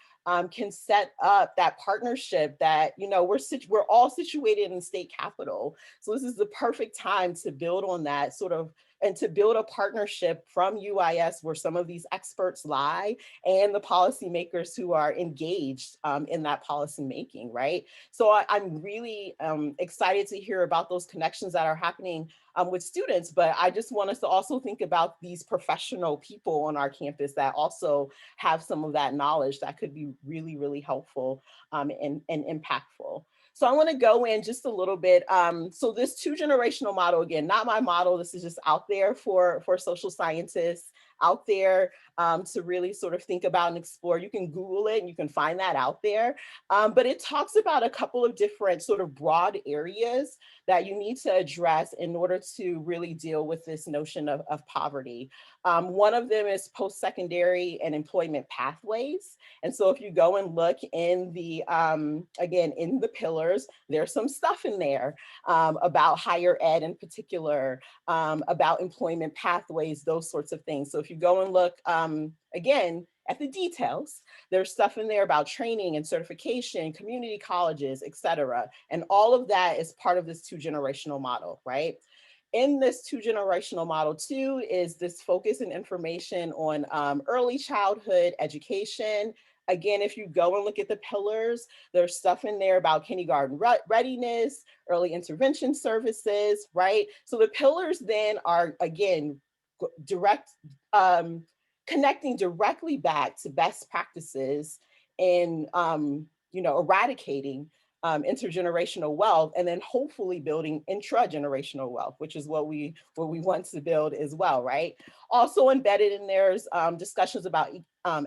can set up that partnership that, we're all situated in the state capitol. So this is the perfect time to build on that sort of and to build a partnership from UIS where some of these experts lie and the policymakers who are engaged in that policy making, right? So I'm really excited to hear about those connections that are happening with students, but I just want us to also think about these professional people on our campus that also have some of that knowledge that could be really, really helpful and impactful. So I want to go in just a little bit. So this 2-generational model, again, not my model, this is just out there for social scientists out there to really sort of think about and explore. You can Google it and you can find that out there. But it talks about a couple of different sort of broad areas that you need to address in order to really deal with this notion of poverty. One of them is post-secondary and employment pathways. And so if you go and look in the, again, in the pillars, there's some stuff in there about higher ed in particular, about employment pathways, those sorts of things. So if you go and look, again, at the details, there's stuff in there about training and certification, community colleges, et cetera. And all of that is part of this 2-generational model, right? In this 2-generational model too is this focus and information on early childhood education. Again, if you go and look at the pillars, there's stuff in there about kindergarten readiness, early intervention services, right? So the pillars then are, again, connecting directly back to best practices in eradicating intergenerational wealth, and then hopefully building intragenerational wealth, which is what we want to build as well, right? Also embedded in there's discussions about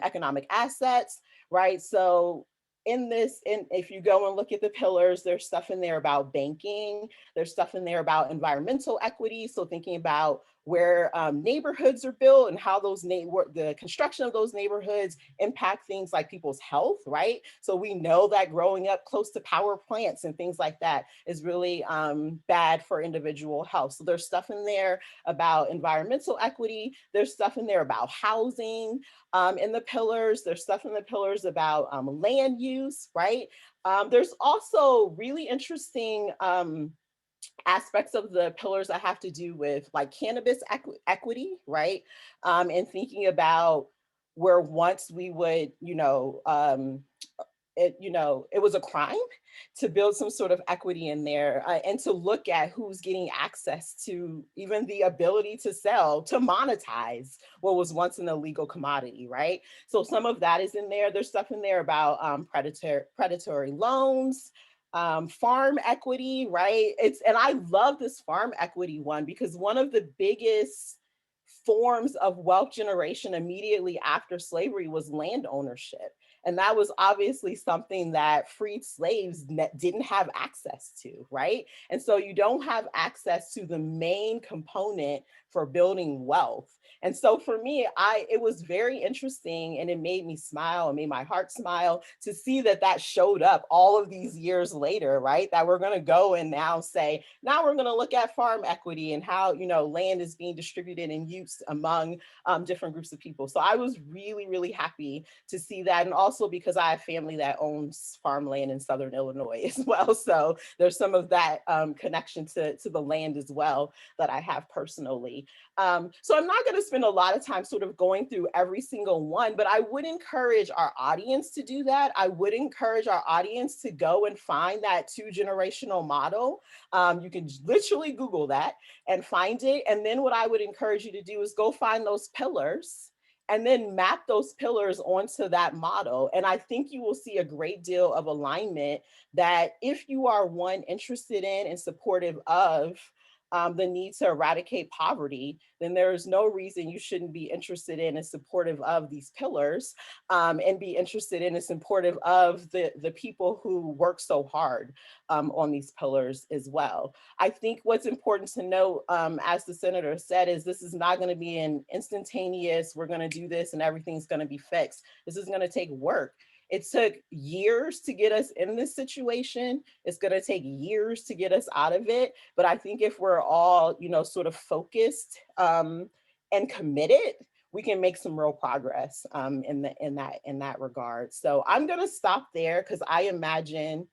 economic assets, right? So if you go and look at the pillars, there's stuff in there about banking, there's stuff in there about environmental equity. So thinking about where neighborhoods are built and how the construction of those neighborhoods impact things like people's health, right? So we know that growing up close to power plants and things like that is really bad for individual health. So there's stuff in there about environmental equity. There's stuff in there about housing in the pillars. There's stuff in the pillars about land use, right? There's also really interesting aspects of the pillars that have to do with like cannabis equity, right? And thinking about where once we would, it was a crime to build some sort of equity in there and to look at who's getting access to even the ability to sell, to monetize what was once an illegal commodity, right? So some of that is in there. There's stuff in there about predatory loans, farm equity, right? And I love this farm equity one because one of the biggest forms of wealth generation immediately after slavery was land ownership. And that was obviously something that freed slaves didn't have access to, right? And so you don't have access to the main component for building wealth. And so for me, it was very interesting and it made me smile and made my heart smile to see that showed up all of these years later, right? That we're gonna go and now say, now we're gonna look at farm equity and how, land is being distributed and used among different groups of people. So I was really, really happy to see that. And also because I have family that owns farmland in Southern Illinois as well. So there's some of that connection to the land as well that I have personally. So I'm not going to spend a lot of time sort of going through every single one, but I would encourage our audience to do that. I would encourage our audience to go and find that 2-generational model. You can literally Google that and find it. And then what I would encourage you to do is go find those pillars and then map those pillars onto that model. And I think you will see a great deal of alignment that if you are interested in and supportive of the need to eradicate poverty, then there is no reason you shouldn't be interested in and supportive of these pillars and be interested in and supportive of the people who work so hard on these pillars as well. I think what's important to note, as the senator said, is this is not going to be an instantaneous, we're going to do this and everything's going to be fixed. This is going to take work. It took years to get us in this situation. It's going to take years to get us out of it. But I think if we're all, sort of focused and committed, we can make some real progress in that regard. So I'm going to stop there because I imagine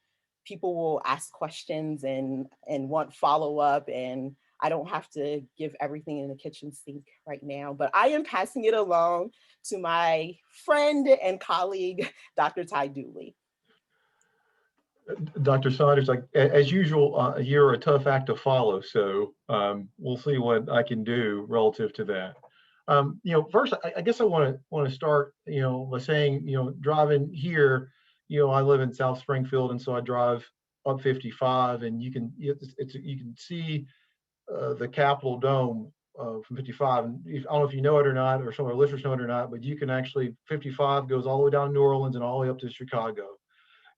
people will ask questions and want follow up. And I don't have to give everything in the kitchen sink right now, but I am passing it along to my friend and colleague, Dr. Ty Dooley. Dr. Saunders, like as usual, you're a tough act to follow, so we'll see what I can do relative to that. First, I guess I want to start, by saying, driving here, I live in South Springfield, and so I drive up 55, and you can see the Capitol Dome from 55. And I don't know if you know it or not, or some of our listeners know it or not, but you can actually 55 goes all the way down to New Orleans and all the way up to Chicago,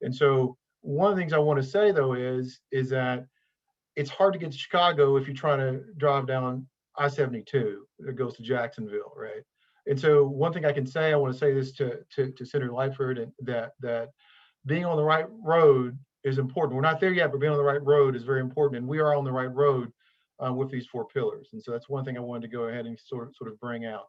and so. One of the things I want to say, though, is that it's hard to get to Chicago if you're trying to drive down I-72 that goes to Jacksonville, right? And so one thing I can say, I want to say this to Senator Lightfoot, and that being on the right road is important. We're not there yet, but being on the right road is very important, and we are on the right road with these 4 pillars. And so that's one thing I wanted to go ahead and sort of bring out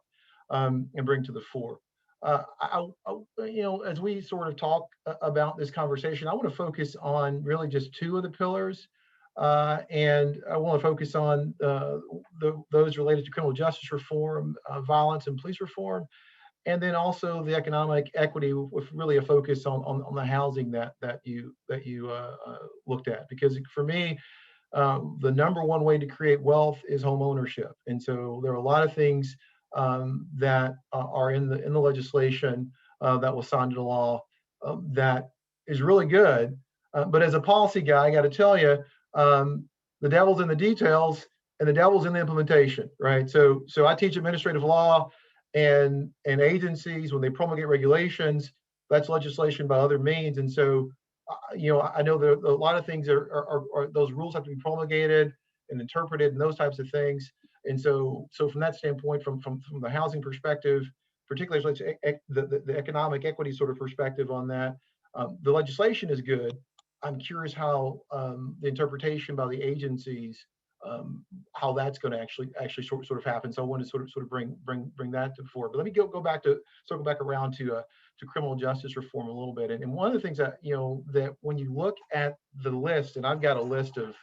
and bring to the fore. As we sort of talk about this conversation, I want to focus on really just 2 of the pillars, and I want to focus on those related to criminal justice reform, violence and police reform, and then also the economic equity with really a focus on the housing that you looked at. Because for me, the number one way to create wealth is home ownership, and so there are a lot of things that are in the legislation that was signed into law that is really good. But as a policy guy, I got to tell you, the devil's in the details and the devil's in the implementation, right? So I teach administrative law, and agencies, when they promulgate regulations, that's legislation by other means. And so, I know there a lot of things are those rules have to be promulgated and interpreted and those types of things. And so from that standpoint, from the housing perspective, particularly the economic equity sort of perspective on that, the legislation is good. I'm curious how the interpretation by the agencies, how that's going to actually sort of happen. So I want to sort of bring that to the fore. But let me circle back around to criminal justice reform a little bit. And one of the things that that when you look at the list, and I've got a list of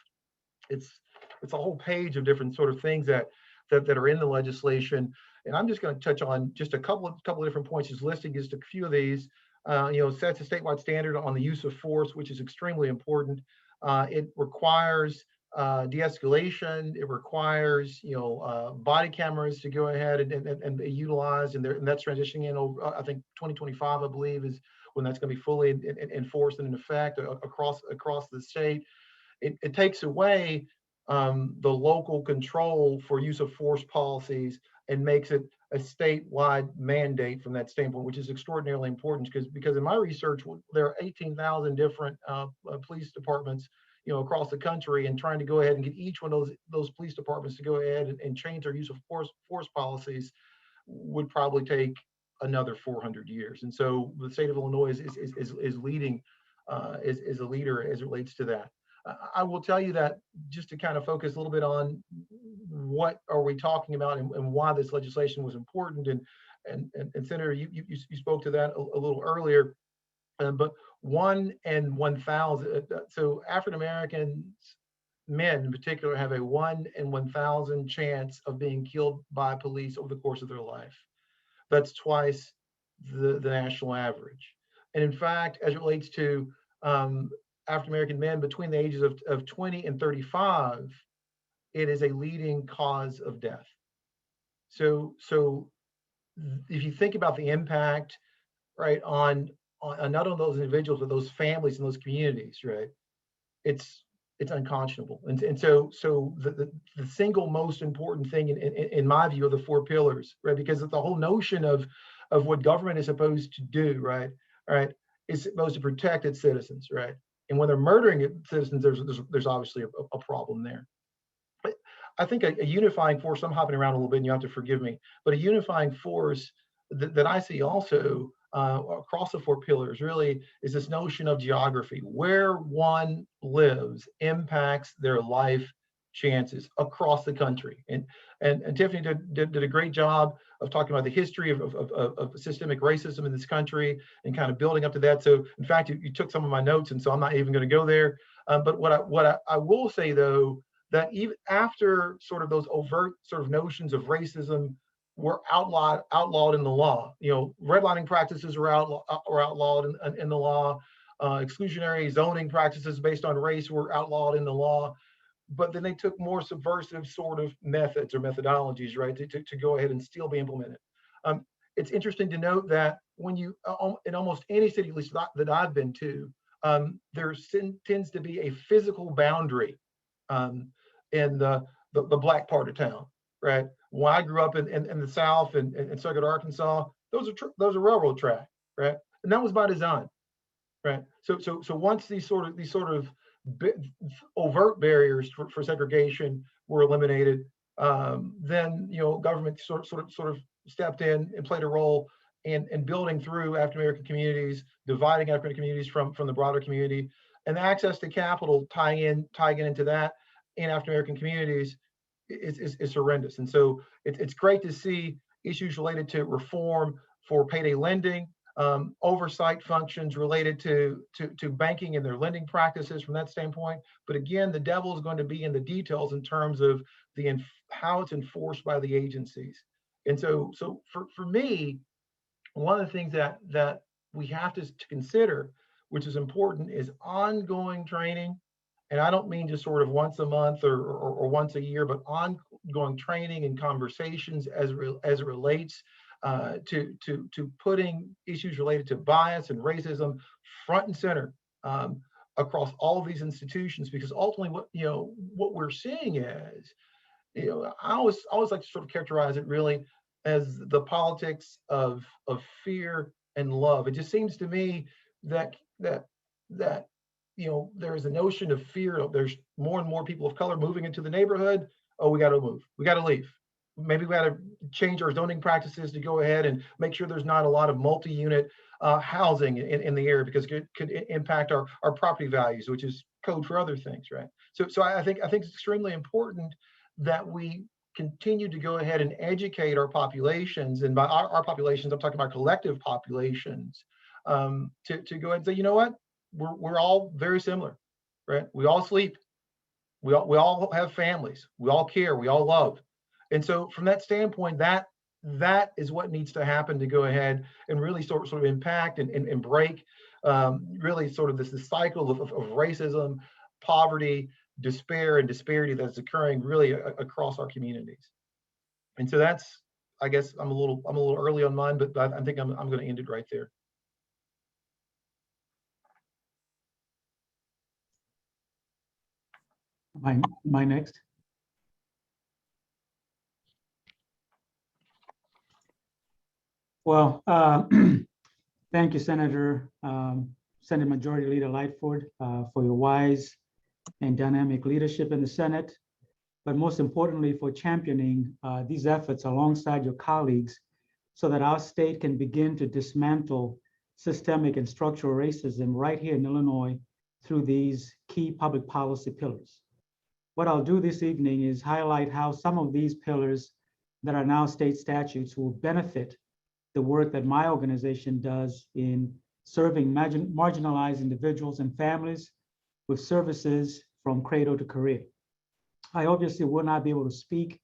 it's a whole page of different sort of things that are in the legislation, and I'm just going to touch on just a couple of different points. Just listing just a few of these. Sets a statewide standard on the use of force, which is extremely important. It requires de-escalation. It requires body cameras to go ahead and be utilized, and that's transitioning in over, I think 2025, I believe, is when that's going to be fully enforced and in effect across the state. It takes away the local control for use of force policies and makes it a statewide mandate from that standpoint, which is extraordinarily important because in my research, there are 18,000 different police departments, across the country, and trying to go ahead and get each one of those police departments to go ahead and change their use of force policies would probably take another 400 years. And so the state of Illinois is leading, is a leader as it relates to that. I will tell you that just to kind of focus a little bit on what are we talking about and why this legislation was important. And Senator, you spoke to that a little earlier, but 1 in 1,000. So African Americans, men in particular, have a 1 in 1,000 chance of being killed by police over the course of their life. That's twice the national average. And in fact, as it relates to African-American men between the ages of 20 and 35, it is a leading cause of death. So if you think about the impact, right, on not only those individuals, but those families and those communities, right, it's unconscionable. And so the single most important thing in my view of the 4 pillars, right, because the whole notion of what government is supposed to do, right, is supposed to protect its citizens, right? And when they're murdering citizens, there's obviously a problem there. But I think a unifying force, I'm hopping around a little bit and you have to forgive me, but a unifying force that I see also across the 4 pillars really is this notion of geography. Where one lives impacts their life chances across the country. And Tiffany did a great job of talking about the history of systemic racism in this country and kind of building up to that. So in fact, you took some of my notes, and so I'm not even going to go there. But what I will say though, that even after sort of those overt sort of notions of racism were outlawed in the law, redlining practices were outlawed in the law, exclusionary zoning practices based on race were outlawed in the law, but then they took more subversive sort of methods or methodologies, right, to go ahead and still be implemented. It's interesting to note that when you, in almost any city, at least that I've been to, there tends to be a physical boundary in the black part of town, right? When I grew up in the South and in Circuit, Arkansas, those are railroad track, right? And that was by design, right? So once these sort of overt barriers for segregation were eliminated, then government sort of stepped in and played a role in building through African American communities, dividing African communities from the broader community, and the access to capital tying into that in African American communities is horrendous. And so it's great to see issues related to reform for payday lending, oversight functions related to banking and their lending practices from that standpoint. But again, the devil is going to be in the details in terms of how it's enforced by the agencies. And so for me, one of the things that we have to consider, which is important, is ongoing training. And I don't mean just sort of once a month or once a year, but ongoing training and conversations as it relates to putting issues related to bias and racism front and center across all of these institutions. Because ultimately, what we're seeing is, I always like to sort of characterize it really as the politics of fear and love. It just seems to me that there's a notion of fear. There's more and more people of color moving into the neighborhood. Oh, we got to move. We got to leave. Maybe we got to change our zoning practices to go ahead and make sure there's not a lot of multi-unit housing in the area, because it could impact our property values, which is code for other things, right? So I think it's extremely important that we continue to go ahead and educate our populations, and by our populations, I'm talking about collective populations, to go ahead and say, you know what, we're all very similar, right? We all sleep, we all have families, we all care, we all love. And so from that standpoint, that is what needs to happen to go ahead and really sort of impact and break really sort of this cycle of racism, poverty, despair, and disparity that's occurring really across our communities. And so that's, I guess I'm a little early on mine, but I think I'm going to end it right there. My next. Well, thank you, Senator Majority Leader Lightfoot, for your wise and dynamic leadership in the Senate, but most importantly for championing these efforts alongside your colleagues so that our state can begin to dismantle systemic and structural racism right here in Illinois through these key public policy pillars. What I'll do this evening is highlight how some of these pillars that are now state statutes will benefit the work that my organization does in serving marginalized individuals and families with services from cradle to career. I obviously will not be able to speak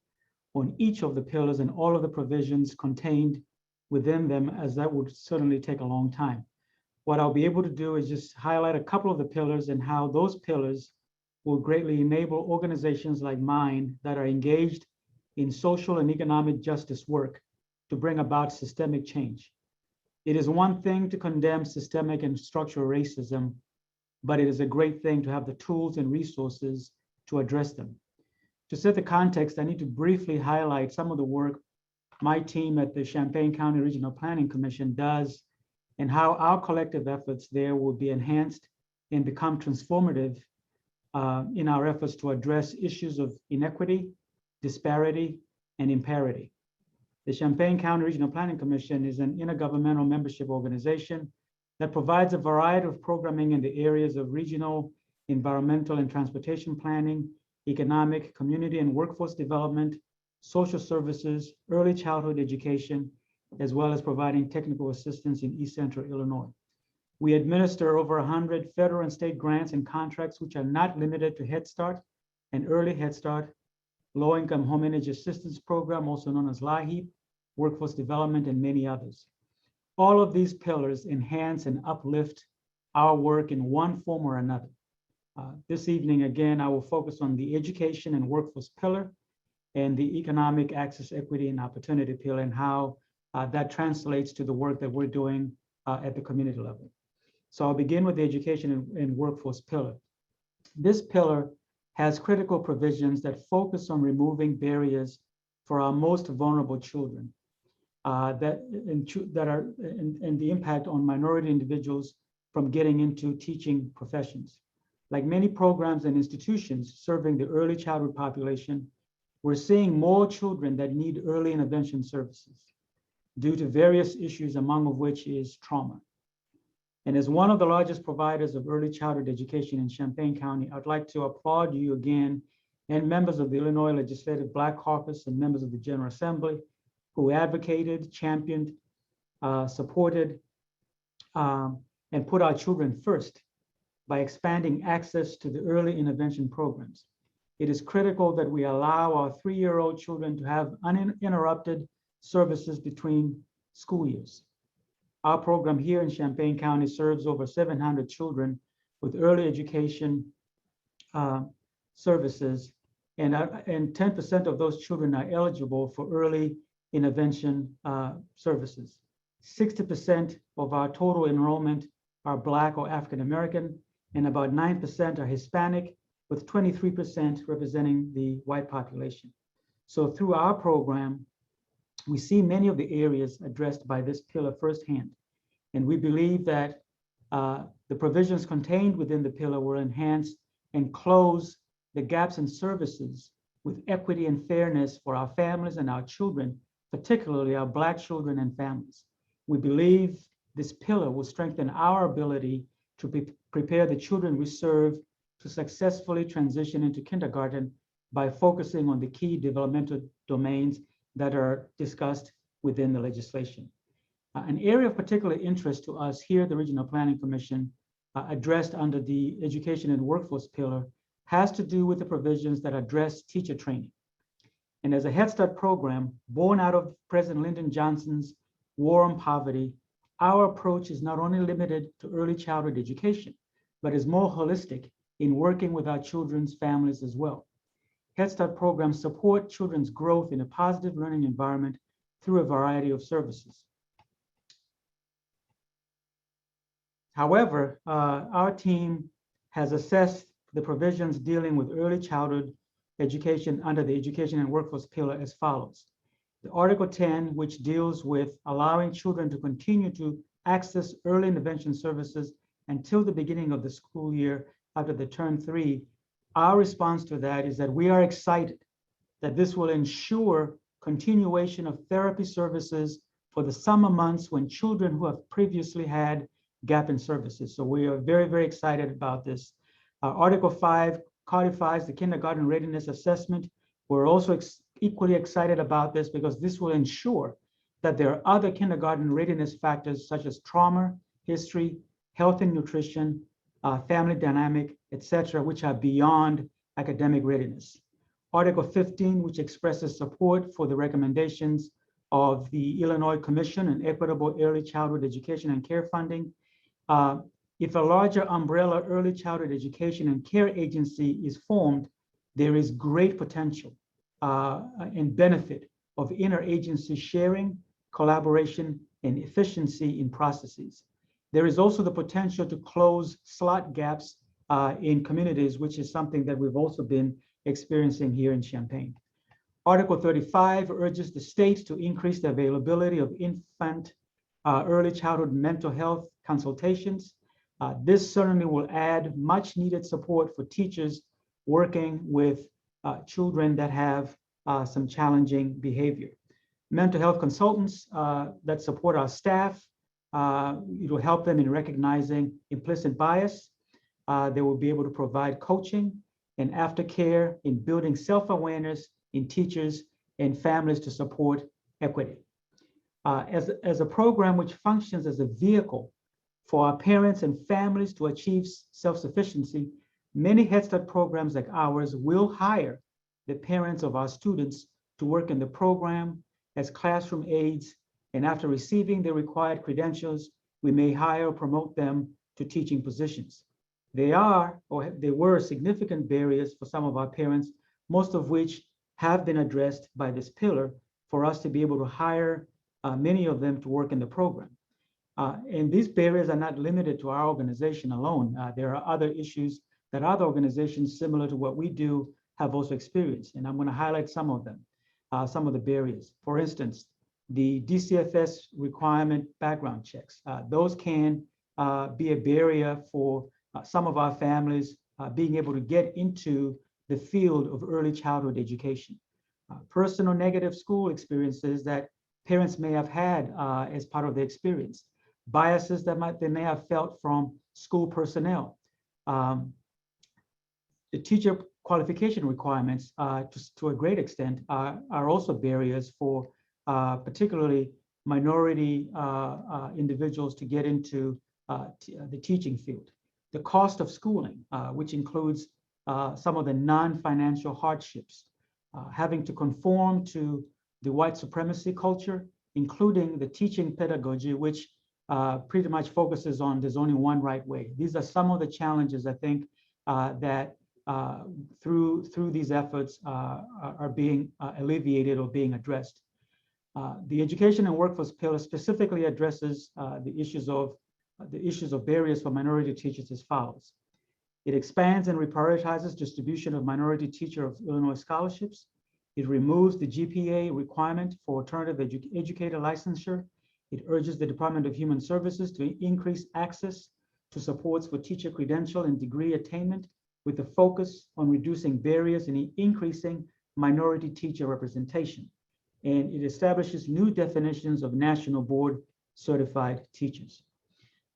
on each of the pillars and all of the provisions contained within them, as that would certainly take a long time. What I'll be able to do is just highlight a couple of the pillars and how those pillars will greatly enable organizations like mine that are engaged in social and economic justice work to bring about systemic change. It is one thing to condemn systemic and structural racism, but it is a great thing to have the tools and resources to address them. To set the context, I need to briefly highlight some of the work my team at the Champaign County Regional Planning Commission does and how our collective efforts there will be enhanced and become transformative in our efforts to address issues of inequity, disparity, and imparity. The Champaign County Regional Planning Commission is an intergovernmental membership organization that provides a variety of programming in the areas of regional, environmental and transportation planning, economic, community and workforce development, social services, early childhood education, as well as providing technical assistance in East Central Illinois. We administer over 100 federal and state grants and contracts, which are not limited to Head Start, and Early Head Start, Low-Income Home Energy Assistance Program, also known as LIHEAP, Workforce Development, and many others. All of these pillars enhance and uplift our work in one form or another. This evening, again, I will focus on the education and workforce pillar and the economic access, equity, and opportunity pillar, and how that translates to the work that we're doing at the community level. So I'll begin with the education and workforce pillar. This pillar has critical provisions that focus on removing barriers for our most vulnerable children, and the impact on minority individuals from getting into teaching professions. Like many programs and institutions serving the early childhood population, we're seeing more children that need early intervention services due to various issues, among which is trauma. And as one of the largest providers of early childhood education in Champaign County, I'd like to applaud you again and members of the Illinois Legislative Black Caucus and members of the General Assembly who advocated, championed, supported, and put our children first by expanding access to the early intervention programs. It is critical that we allow our 3-year-old children to have uninterrupted services between school years. Our program here in Champaign County serves over 700 children with early education services, and 10% of those children are eligible for early intervention services. 60% of our total enrollment are Black or African American, and about 9% are Hispanic, with 23% representing the white population. So through our program, we see many of the areas addressed by this pillar firsthand. And we believe that the provisions contained within the pillar will enhance and close the gaps in services with equity and fairness for our families and our children, particularly our Black children and families. We believe this pillar will strengthen our ability to prepare the children we serve to successfully transition into kindergarten by focusing on the key developmental domains that are discussed within the legislation. An area of particular interest to us here at the Regional Planning Commission, addressed under the education and workforce pillar, has to do with the provisions that address teacher training. And as a Head Start program born out of President Lyndon Johnson's War on Poverty, our approach is not only limited to early childhood education, but is more holistic in working with our children's families as well. Head Start programs support children's growth in a positive learning environment through a variety of services. However, our team has assessed the provisions dealing with early childhood education under the education and workforce pillar as follows. The Article 10, which deals with allowing children to continue to access early intervention services until the beginning of the school year after they turn 3, our response to that is that we are excited that this will ensure continuation of therapy services for the summer months when children who have previously had gap in services. So we are very, very excited about this. Article 5 codifies the kindergarten readiness assessment. We're also equally excited about this because this will ensure that there are other kindergarten readiness factors such as trauma, history, health and nutrition, family dynamic, etc., which are beyond academic readiness. Article 15, which expresses support for the recommendations of the Illinois Commission on Equitable Early Childhood Education and Care Funding. If a larger umbrella early childhood education and care agency is formed, there is great potential and benefit of interagency sharing, collaboration, and efficiency in processes. There is also the potential to close slot gaps in communities, which is something that we've also been experiencing here in Champaign. Article 35 urges the states to increase the availability of infant early childhood mental health consultations. This certainly will add much needed support for teachers working with children that have some challenging behavior. Mental health consultants that support our staff, it will help them in recognizing implicit bias. They will be able to provide coaching and aftercare in building self-awareness in teachers and families to support equity. As a program which functions as a vehicle for our parents and families to achieve self-sufficiency, Many Head Start programs like ours will hire the parents of our students to work in the program as classroom aides, and after receiving the required credentials, we may hire or promote them to teaching positions. They were significant barriers for some of our parents, most of which have been addressed by this pillar for us to be able to hire many of them to work in the program. And these barriers are not limited to our organization alone. There are other issues that other organizations similar to what we do have also experienced, and I'm going to highlight some of them, some of the barriers. For instance, the DCFS requirement background checks. Those can be a barrier for some of our families being able to get into the field of early childhood education. Personal negative school experiences that parents may have had as part of the experience. Biases that they may have felt from school personnel. The teacher qualification requirements to a great extent are also barriers for particularly minority individuals to get into the teaching field. The cost of schooling, which includes some of the non-financial hardships, having to conform to the white supremacy culture, including the teaching pedagogy, which pretty much focuses on there's only one right way. These are some of the challenges I think that through these efforts are being alleviated or being addressed. The education and workforce pillar specifically addresses the issues of barriers for minority teachers as follows. It expands and reprioritizes distribution of minority teacher of Illinois scholarships. It removes the GPA requirement for alternative educator licensure. It urges the Department of Human Services to increase access to supports for teacher credential and degree attainment with a focus on reducing barriers and increasing minority teacher representation. And it establishes new definitions of national board certified teachers.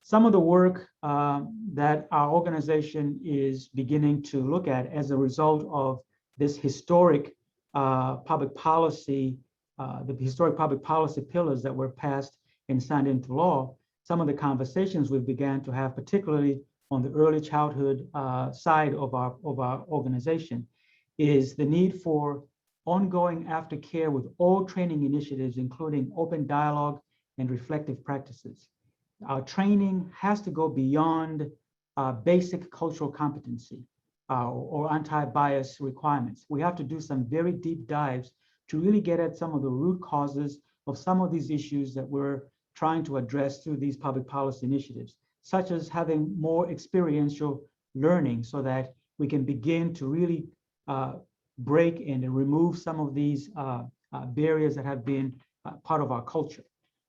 Some of the work that our organization is beginning to look at as a result of this historic public policy, the historic public policy pillars that were passed and signed into law, some of the conversations we began to have, particularly on the early childhood side of our organization, is the need for ongoing aftercare with all training initiatives, including open dialogue and reflective practices. Our training has to go beyond basic cultural competency or anti-bias requirements. We have to do some very deep dives to really get at some of the root causes of some of these issues that we're trying to address through these public policy initiatives, such as having more experiential learning so that we can begin to really break and remove some of these barriers that have been part of our culture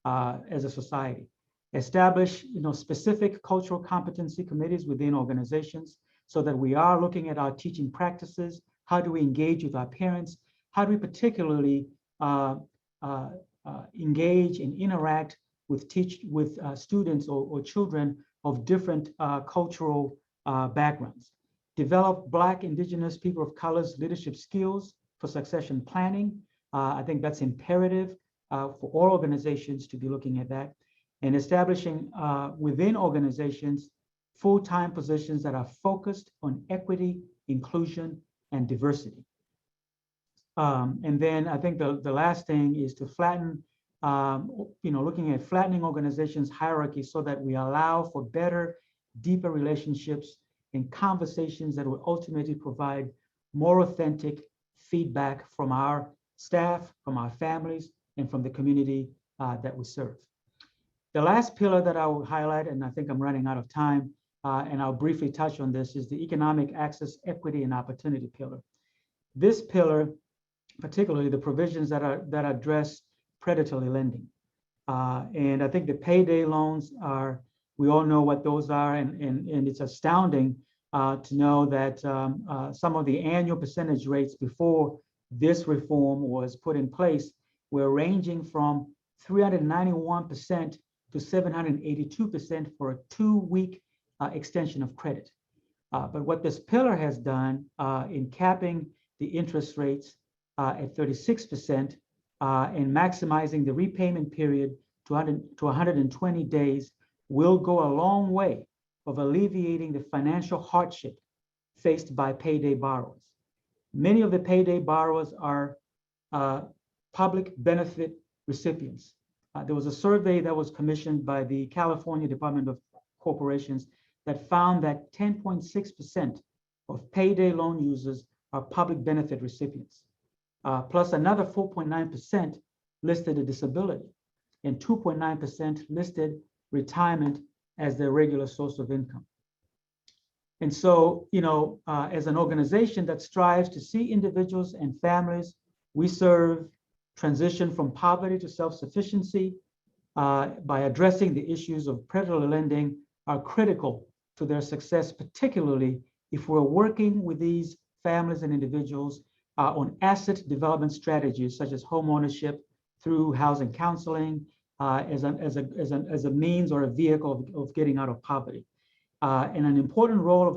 as a society. Establish specific cultural competency committees within organizations so that we are looking at our teaching practices. How do we engage with our parents? How do we particularly engage and interact with students or children of different cultural backgrounds? Develop Black, Indigenous, people of color's leadership skills for succession planning. I think that's imperative for all organizations to be looking at that. And establishing within organizations full-time positions that are focused on equity, inclusion, and diversity. And then I think the last thing is to flatten, looking at flattening organizations' hierarchy so that we allow for better, deeper relationships and conversations that will ultimately provide more authentic feedback from our staff, from our families, and from the community that we serve. The last pillar that I will highlight, and I think I'm running out of time, and I'll briefly touch on this, is the economic access, equity, and opportunity pillar. This pillar, particularly the provisions that address predatory lending. And I think the payday loans are, we all know what those are, and it's astounding to know that some of the annual percentage rates before this reform was put in place were ranging from 391% to 782% for a 2-week extension of credit. But what this pillar has done in capping the interest rates at 36% and maximizing the repayment period to 120 days will go a long way of alleviating the financial hardship faced by payday borrowers. Many of the payday borrowers are public benefit recipients. There was a survey that was commissioned by the California Department of Corporations that found that 10.6% of payday loan users are public benefit recipients. Plus another 4.9% listed a disability, and 2.9% listed retirement as their regular source of income. And so, as an organization that strives to see individuals and families we serve transition from poverty to self-sufficiency by addressing the issues of predatory lending are critical to their success, particularly if we're working with these families and individuals on asset development strategies such as home ownership through housing counseling as a means or a vehicle of getting out of poverty. And an important role of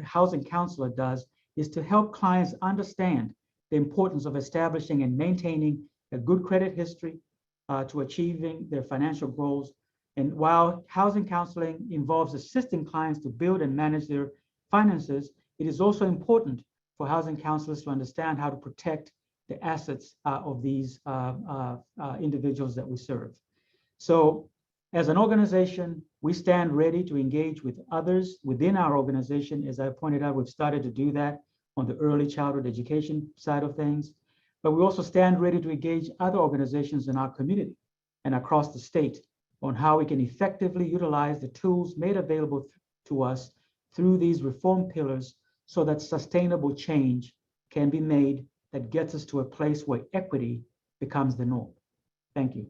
housing counselor does is to help clients understand the importance of establishing and maintaining a good credit history to achieving their financial goals. And while housing counseling involves assisting clients to build and manage their finances, it is also important for housing counselors to understand how to protect the assets of these individuals that we serve. So as an organization, we stand ready to engage with others within our organization. As I pointed out, we've started to do that on the early childhood education side of things, but we also stand ready to engage other organizations in our community and across the state on how we can effectively utilize the tools made available to us through these reform pillars so that sustainable change can be made that gets us to a place where equity becomes the norm. Thank you.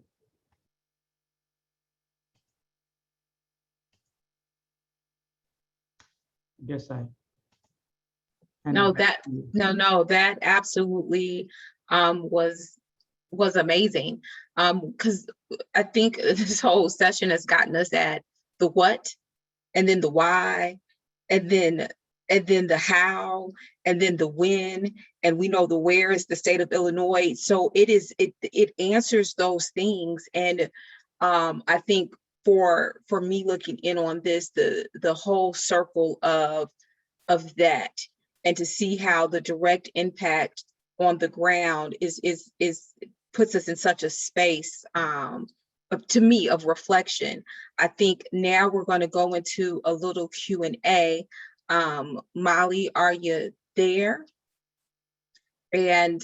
Yes, No, that absolutely was amazing. Because I think this whole session has gotten us at the what, and then the why, and then the how, and then the when, and we know the where is the state of Illinois. So it answers those things. And I think for me looking in on this, the whole circle of that, and to see how the direct impact on the ground is puts us in such a space to me of reflection. I think now we're going to go into a little Q&A. Molly, are you there? And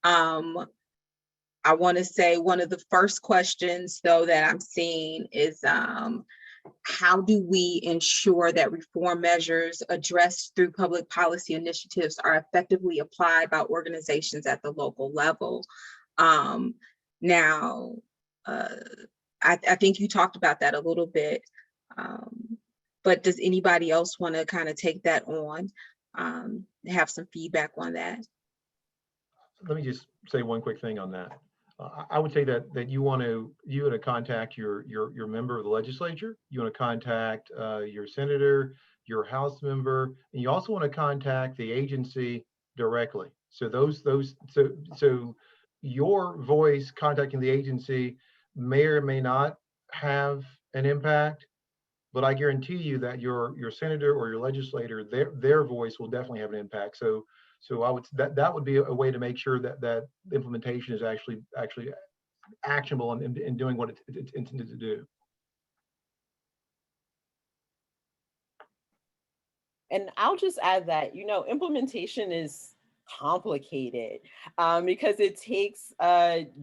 I want to say one of the first questions, though, that I'm seeing is how do we ensure that reform measures addressed through public policy initiatives are effectively applied by organizations at the local level? Now, I think you talked about that a little bit, but does anybody else want to kind of take that on, have some feedback on that? Let me just say one quick thing on that. I would say that you want to contact your member of the legislature. You want to contact your senator, your House member, and you also want to contact the agency directly. So so your voice contacting the agency may or may not have an impact, but I guarantee you that your senator or your legislator, their voice will definitely have an impact. So I would that would be a way to make sure that implementation is actually actionable and doing what it's intended to do. And I'll just add that, implementation is complicated because it takes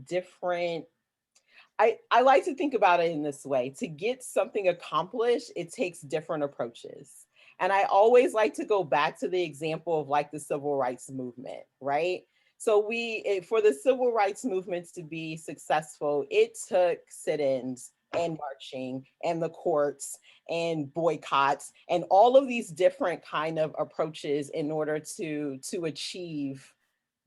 different, I like to think about it in this way. To get something accomplished, it takes different approaches. And I always like to go back to the example of like the civil rights movement, right? So for the civil rights movements to be successful, it took sit-ins and marching and the courts and boycotts and all of these different kind of approaches in order to achieve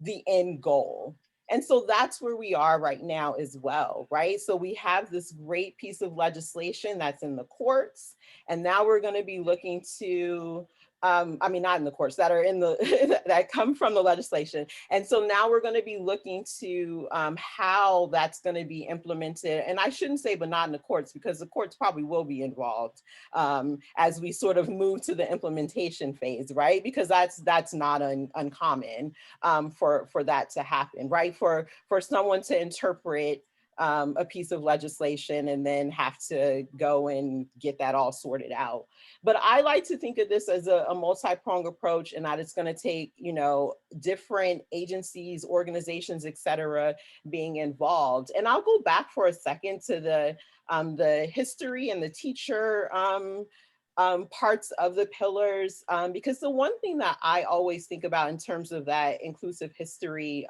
the end goal. And so that's where we are right now as well, right? So we have this great piece of legislation that's in the courts, and now we're going to be looking to I mean, not in the courts, that are in the, that come from the legislation. And so now we're going to be looking to how that's going to be implemented. And I shouldn't say, but not in the courts, because the courts probably will be involved as we sort of move to the implementation phase, right? Because that's not uncommon for that to happen, right? For someone to interpret a piece of legislation and then have to go and get that all sorted out. But I like to think of this as a multi-pronged approach, and that it's going to take, you know, different agencies, organizations, et cetera, being involved. And I'll go back for a second to the history and the teacher parts of the pillars, because the one thing that I always think about in terms of that inclusive history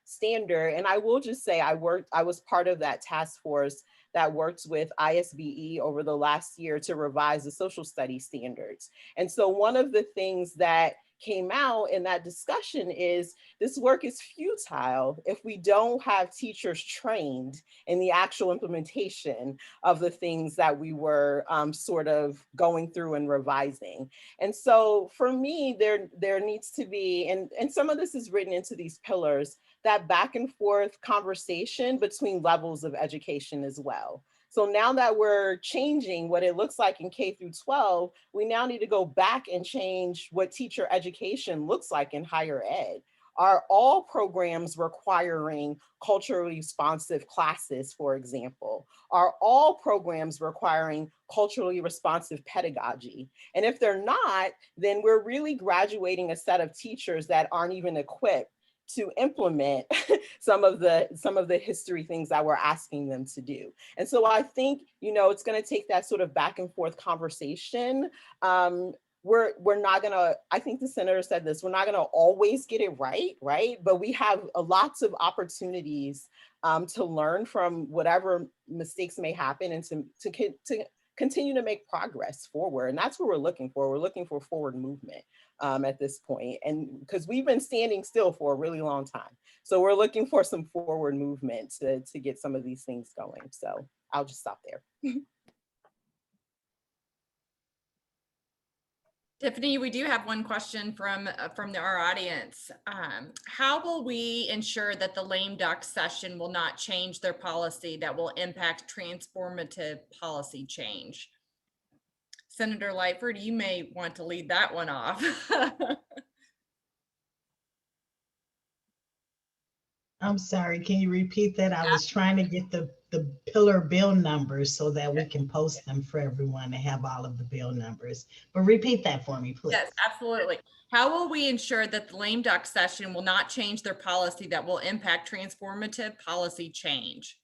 standard, and I will just say I was part of that task force that worked with ISBE over the last year to revise the social studies standards. And so one of the things that came out in that discussion is this work is futile if we don't have teachers trained in the actual implementation of the things that we were sort of going through and revising. And so for me, there needs to be, and some of this is written into these pillars, that back and forth conversation between levels of education as well. So now that we're changing what it looks like in K through 12, we now need to go back and change what teacher education looks like in higher ed. Are all programs requiring culturally responsive classes, for example? Are all programs requiring culturally responsive pedagogy? And if they're not, then we're really graduating a set of teachers that aren't even equipped to implement some of the history things that we're asking them to do. And so I think, you know, it's going to take that sort of back and forth conversation. We're not gonna, I think the senator said this, we're not gonna always get it right? But we have lots of opportunities to learn from whatever mistakes may happen and to continue to make progress forward. And that's what we're looking for. We're looking for forward movement at this point. And because we've been standing still for a really long time. So we're looking for some forward movement to get some of these things going. So I'll just stop there. Tiffany, we do have one question from our audience. How will we ensure that the lame duck session will not change their policy that will impact transformative policy change? Senator Lightford, you may want to lead that one off. I'm sorry, can you repeat that? I was trying to get the pillar bill numbers so that we can post them for everyone to have all of the bill numbers. But repeat that for me, please. Yes, absolutely. How will we ensure that the lame duck session will not change their policy that will impact transformative policy change?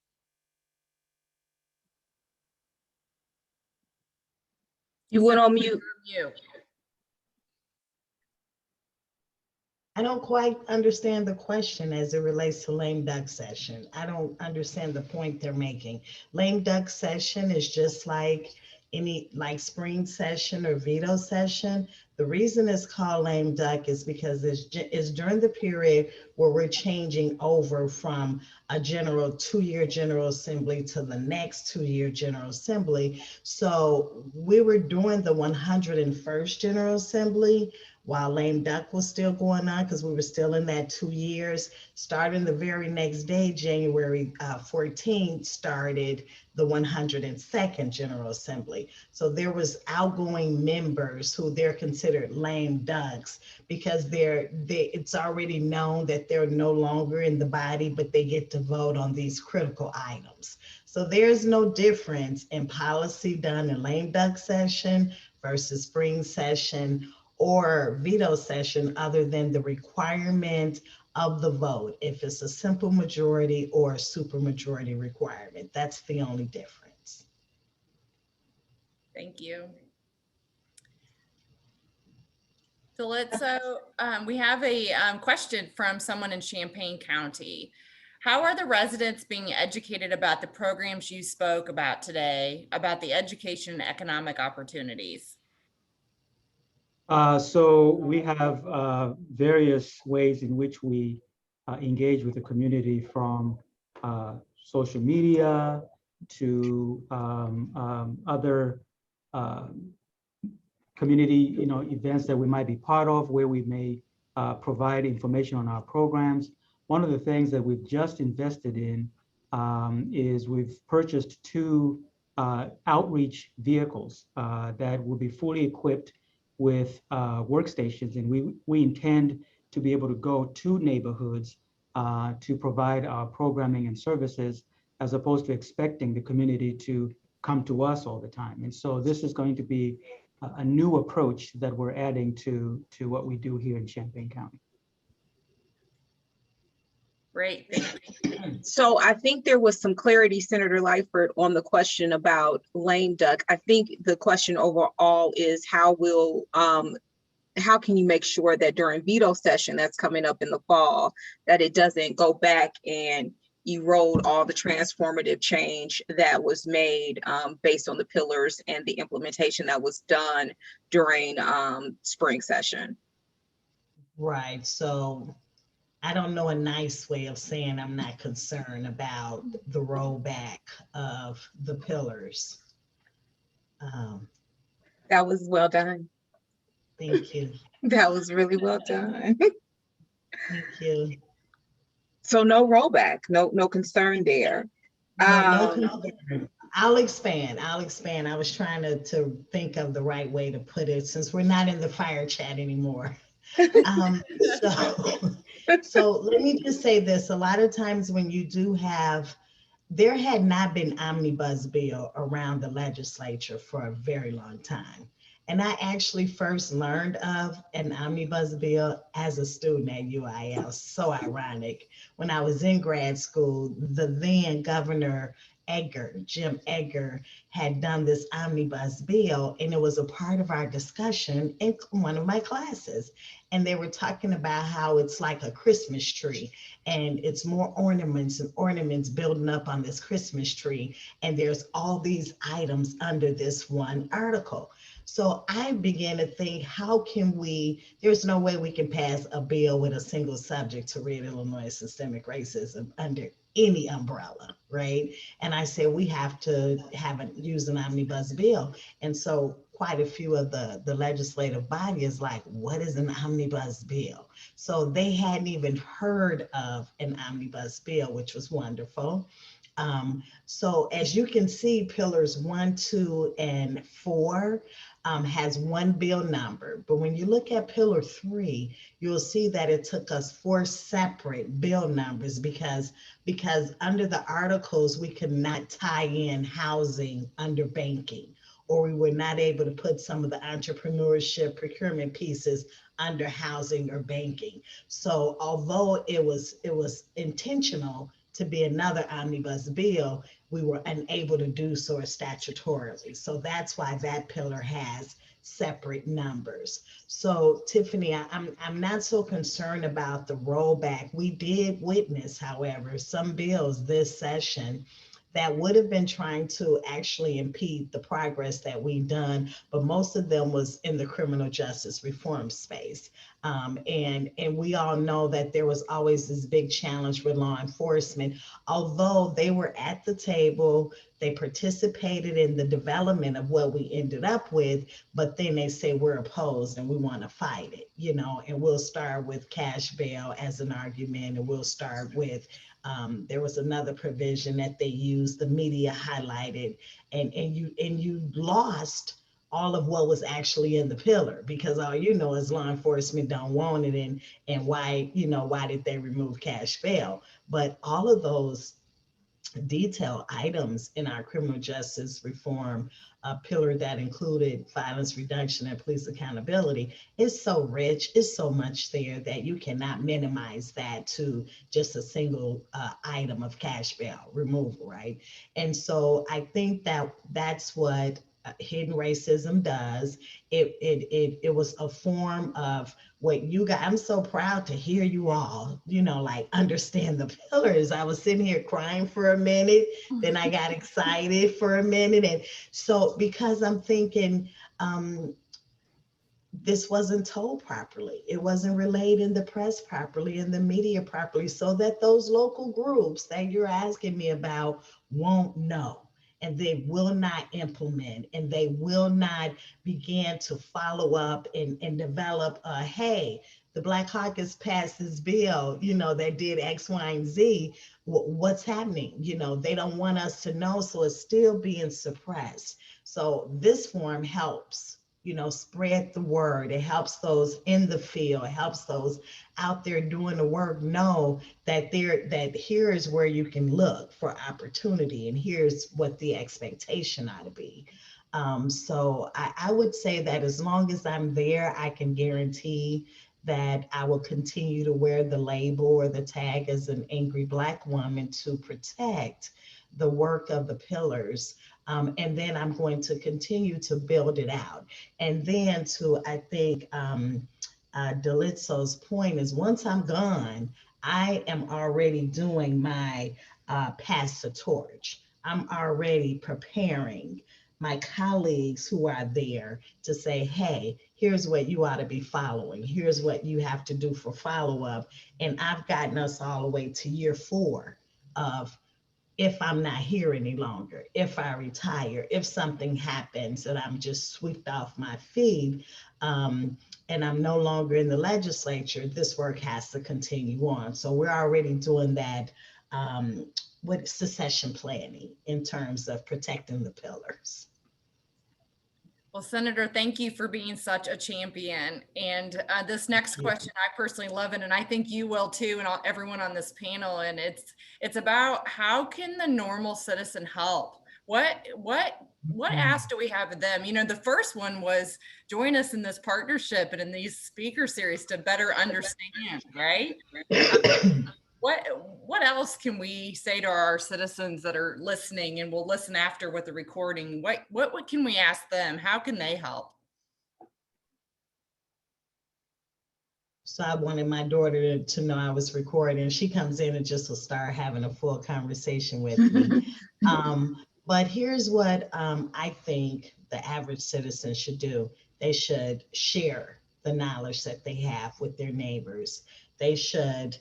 You went on mute. I don't quite understand the question as it relates to lame duck session. I don't understand the point they're making. Lame duck session is just like like spring session or veto session. The reason it's called lame duck is because it's during the period where we're changing over from a two-year General Assembly to the next two-year General Assembly. So we were doing the 101st General Assembly while lame duck was still going on because we were still in that 2 years. Starting the very next day, January 14th, started the 102nd General Assembly. So there was outgoing members who they're considered lame ducks because it's already known that they're no longer in the body, but they get to vote on these critical items. So there's no difference in policy done in lame duck session versus spring session or veto session other than the requirement of the vote, if it's a simple majority or a supermajority requirement. That's the only difference. Thank you. So we have a question from someone in Champaign County. How are the residents being educated about the programs you spoke about today, about the education and economic opportunities? So we have various ways in which we engage with the community, from social media to other community, events that we might be part of, where we may provide information on our programs. One of the things that we've just invested in is we've purchased 2 outreach vehicles that will be fully equipped with workstations, and we intend to be able to go to neighborhoods to provide our programming and services, as opposed to expecting the community to come to us all the time. And so this is going to be a new approach that we're adding to what we do here in Champaign County. Great, thank you. So I think there was some clarity, Senator Lightfoot, on the question about lame duck. I think the question overall is how can you make sure that during veto session that's coming up in the fall, that it doesn't go back and erode all the transformative change that was made based on the pillars and the implementation that was done during spring session? Right. So I don't know a nice way of saying I'm not concerned about the rollback of the pillars. That was well done. Thank you. That was really well done. Thank you. So no rollback, no concern there. No concern. I'll expand. I was trying to think of the right way to put it, since we're not in the fire chat anymore. So let me just say this. A lot of times when you do there had not been omnibus bill around the legislature for a very long time. And I actually first learned of an omnibus bill as a student at UIL. So ironic. When I was in grad school, the then Governor Jim Edgar, had done this omnibus bill, and it was a part of our discussion in one of my classes. And they were talking about how it's like a Christmas tree, and it's more ornaments and ornaments building up on this Christmas tree. And there's all these items under this one article. So I began to think, there's no way we can pass a bill with a single subject to rid Illinois systemic racism under any umbrella, right? And I said, we have to use an omnibus bill. And so quite a few of the legislative body is like, what is an omnibus bill? So they hadn't even heard of an omnibus bill, which was wonderful. So as you can see, pillars 1, 2, and 4 has one bill number. But when you look at pillar 3, you'll see that it took us 4 separate bill numbers because under the articles, we could not tie in housing under banking, or we were not able to put some of the entrepreneurship procurement pieces under housing or banking. So although it was intentional to be another omnibus bill, we were unable to do so statutorily. So that's why that pillar has separate numbers. So Tiffany, I'm not so concerned about the rollback. We did witness, however, some bills this session that would have been trying to actually impede the progress that we've done, but most of them was in the criminal justice reform space. And we all know that there was always this big challenge with law enforcement. Although they were at the table, they participated in the development of what we ended up with, but then they say we're opposed and we want to fight it, and we'll start with cash bail as an argument, and we'll start with there was another provision that they used, the media highlighted, and you lost all of what was actually in the pillar, because all you know is law enforcement don't want it, and why did they remove cash bail? But all of those detailed items in our criminal justice reform pillar that included violence reduction and police accountability is so rich, is so much there that you cannot minimize that to just a single item of cash bail removal, right? And so I think that that's what hidden racism does. It was a form of what you got. I'm so proud to hear you all, understand the pillars. I was sitting here crying for a minute, then I got excited for a minute. And so, because I'm thinking, this wasn't told properly. It wasn't relayed in the press properly, in the media properly, so that those local groups that you're asking me about won't know. and they will not implement, and they will not begin to follow up and develop hey, the Black Caucus passed this bill, that did X, Y, and Z. What's happening? They don't want us to know, so it's still being suppressed. So this forum helps, spread the word. It helps those in the field. It helps those out there doing the work know that here is where you can look for opportunity, and here's what the expectation ought to be. So I would say that as long as I'm there, I can guarantee that I will continue to wear the label or the tag as an angry Black woman to protect the work of the pillars. And then I'm going to continue to build it out. And then I think, Delitzo's point is, once I'm gone, I am already doing my pass the torch. I'm already preparing my colleagues who are there to say, hey, here's what you ought to be following. Here's what you have to do for follow-up. And I've gotten us all the way to year 4 of, if I'm not here any longer, if I retire, if something happens and I'm just swept off my feet, and I'm no longer in the legislature, this work has to continue on. So we're already doing that with succession planning in terms of protecting the pillars. Well, Senator, thank you for being such a champion. And this next question, I personally love it, and I think you will too, and everyone on this panel. And it's about, how can the normal citizen help? What ask do we have of them? The first one was join us in this partnership and in these speaker series to better understand, right? What else can we say to our citizens that are listening and will listen after with the recording? What can we ask them? How can they help? So I wanted my daughter to know I was recording. She comes in and just will start having a full conversation with me. But here's what I think the average citizen should do. They should share the knowledge that they have with their neighbors. They should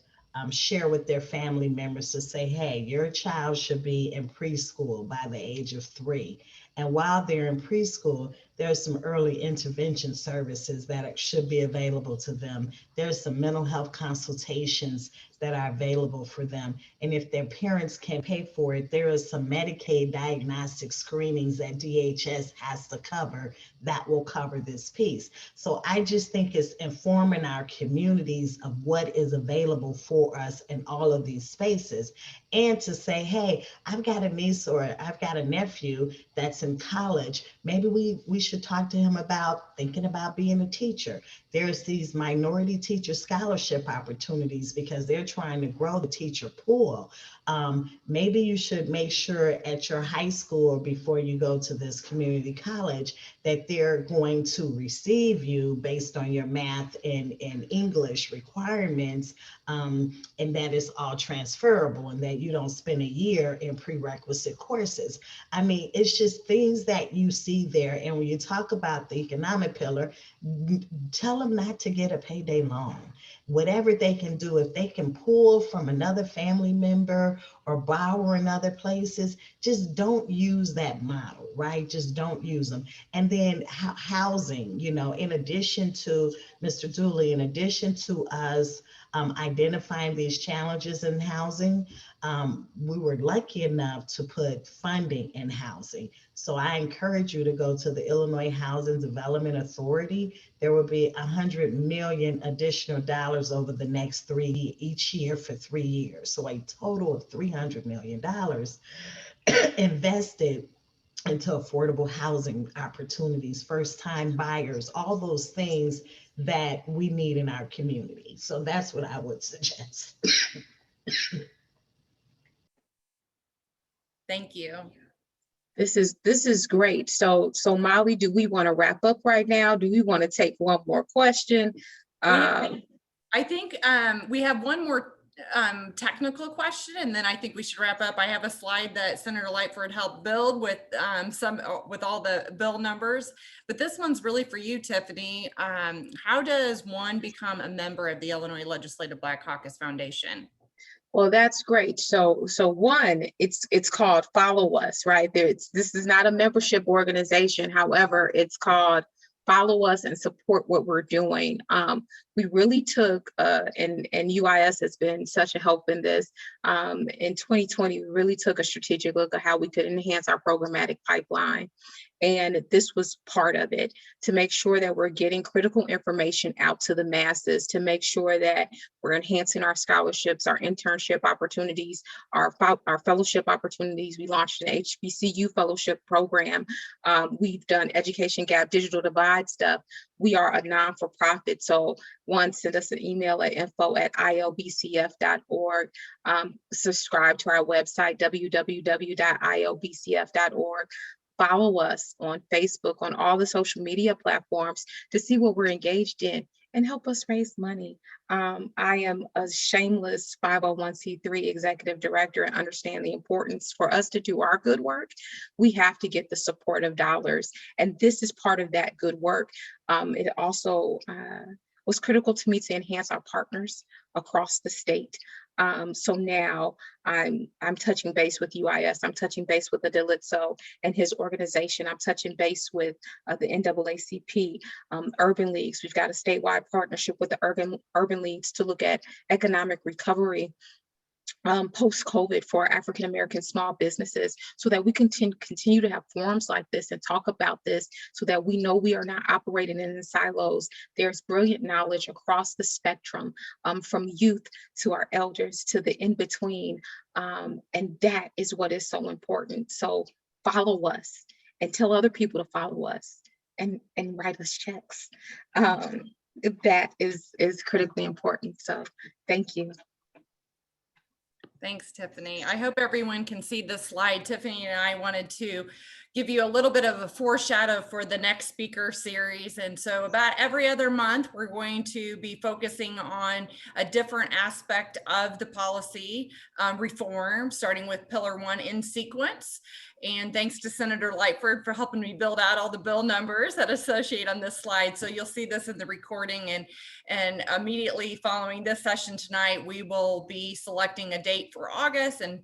share with their family members to say, hey, your child should be in preschool by the age of 3. And while they're in preschool, there's some early intervention services that should be available to them. There's some mental health consultations that are available for them. And if their parents can't pay for it, there is some Medicaid diagnostic screenings that DHS has to cover that will cover this piece. So I just think it's informing our communities of what is available for us in all of these spaces. And to say, hey, I've got a niece or I've got a nephew that's in college. Maybe we should talk to him about thinking about being a teacher. There's these minority teacher scholarship opportunities because they're trying to grow the teacher pool. Maybe you should make sure at your high school or before you go to this community college that they're going to receive you based on your math and English requirements, and that is all transferable and that you don't spend a year in prerequisite courses. I mean, it's just things that you see there. And when you talk about the economic pillar, tell them not to get a payday loan. Whatever they can do, if they can pull from another family member or borrow in other places, just don't use that model, right? Just don't use them. And then housing, in addition to Mr. Dooley, in addition to us identifying these challenges in housing, we were lucky enough to put funding in housing. So I encourage you to go to the Illinois Housing Development Authority. There will be $100 million additional dollars over the next each year for 3 years. So a total of $300 million invested into affordable housing opportunities, first-time buyers, all those things that we need in our community. So that's what I would suggest. Thank you. This is great. So Molly, do we want to wrap up right now? Do we want to take one more question? I think we have one more technical question, and then I think we should wrap up. I have a slide that Senator Lightford helped build with all the bill numbers, but this one's really for you, Tiffany. How does one become a member of the Illinois Legislative Black Caucus Foundation? Well, that's great. So one, it's called Follow Us, right? This is not a membership organization. However, it's called Follow Us and support what we're doing. We really took, and UIS has been such a help in this. In 2020, we really took a strategic look at how we could enhance our programmatic pipeline. And this was part of it, to make sure that we're getting critical information out to the masses, to make sure that we're enhancing our scholarships, our internship opportunities, our fellowship opportunities. We launched an HBCU fellowship program. We've done education gap, digital divide stuff. We are a non-for-profit. So one, send us an email at info@ilbcf.org. Subscribe to our website, www.ilbcf.org. Follow us on Facebook, on all the social media platforms to see what we're engaged in and help us raise money. I am a shameless 501c3 executive director and understand the importance for us to do our good work. We have to get the support of dollars. And this is part of that good work. It also was critical to me to enhance our partners across the state. So now I'm touching base with UIS, I'm touching base with Adilitso and his organization, I'm touching base with the NAACP, Urban Leagues. We've got a statewide partnership with the Urban Leagues to look at economic recovery post-COVID for African-American small businesses, so that we continue to have forums like this and talk about this, so that we know we are not operating in the silos. There's brilliant knowledge across the spectrum, from youth to our elders to the in-between, and that is what is so important. So follow us and tell other people to follow us and write us checks. That is critically important. So thank you. Thanks, Tiffany. I hope everyone can see this slide. Tiffany and I wanted to give you a little bit of a foreshadow for the next speaker series. And so about every other month, we're going to be focusing on a different aspect of the policy reform, starting with Pillar 1 in sequence. And thanks to Senator Lightford for helping me build out all the bill numbers that associate on this slide. So you'll see this in the recording, and immediately following this session tonight, we will be selecting a date for August and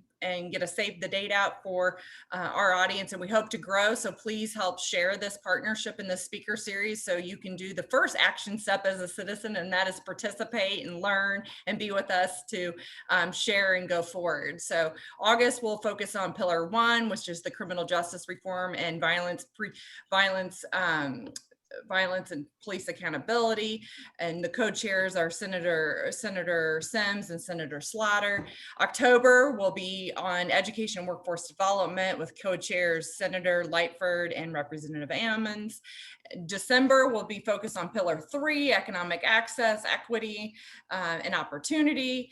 get a save the date out for our audience, and we hope to grow. So please help share this partnership in this speaker series so you can do the first action step as a citizen, and that is participate and learn and be with us to share and go forward. So August will focus on Pillar 1, which is the criminal justice reform and violence and police accountability, and the co-chairs are Senator Sims and Senator Slaughter. October will be on education and workforce development with co-chairs Senator Lightford and Representative Ammons. December will be focused on Pillar 3, economic access, equity, and opportunity.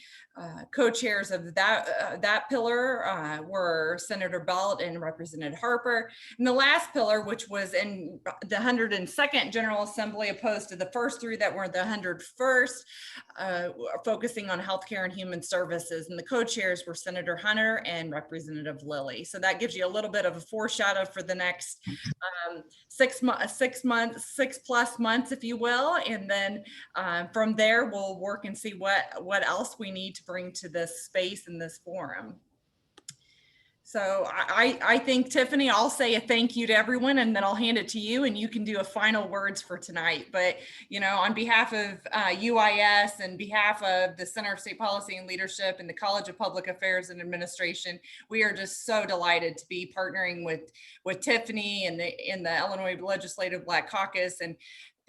Co-chairs of that pillar were Senator Belt and Representative Harper. And the last pillar, which was in the 102nd General Assembly, opposed to the first three that were the 101st, focusing on healthcare and human services. And the co-chairs were Senator Hunter and Representative Lilly. So that gives you a little bit of a foreshadow for the next 6 plus months, if you will. And then from there, we'll work and see what else we need to bring to this space in this forum. So I think, Tiffany, I'll say a thank you to everyone, and then I'll hand it to you, and you can do a final words for tonight. But, you know, on behalf of UIS and behalf of the Center of State Policy and Leadership and the College of Public Affairs and Administration, we are just so delighted to be partnering with Tiffany and the Illinois Legislative Black Caucus. And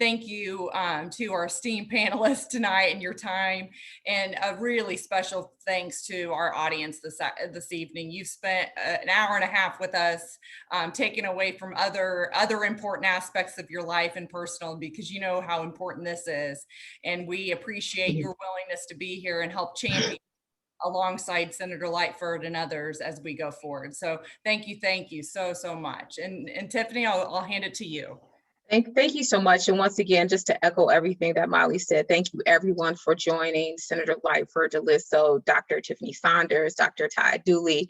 thank you to our esteemed panelists tonight and your time, and a really special thanks to our audience this evening. You've spent an hour and a half with us, taking away from other important aspects of your life and personal, because you know how important this is. And we appreciate your willingness to be here and help champion alongside Senator Lightford and others as we go forward. So thank you so much. And Tiffany, I'll hand it to you. Thank you so much. And once again, just to echo everything that Molly said, thank you everyone for joining. Senator Lightford, Deliso, Dr. Tiffany Saunders, Dr. Ty Dooley,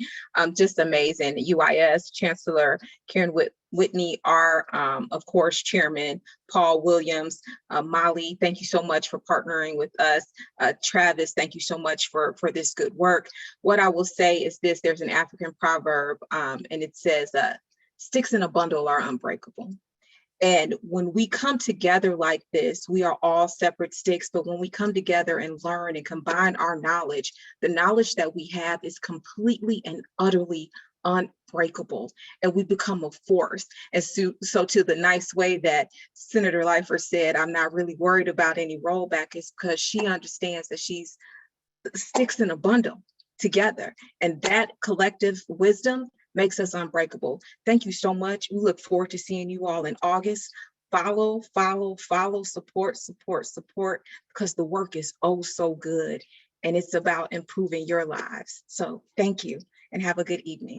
just amazing. UIS Chancellor Karen Whitney, our, of course, Chairman Paul Williams. Molly, thank you so much for partnering with us. Travis, thank you so much for this good work. What I will say is this, there's an African proverb and it says, sticks in a bundle are unbreakable. And when we come together like this, we are all separate sticks, but when we come together and learn and combine our knowledge, the knowledge that we have is completely and utterly unbreakable, and we become a force. And so to the nice way that Senator Lightford said, I'm not really worried about any rollback, is because she understands that she's sticks in a bundle together, and that collective wisdom makes us unbreakable. Thank you so much. We look forward to seeing you all in August. Follow, support, because the work is oh so good, and it's about improving your lives. So thank you and have a good evening.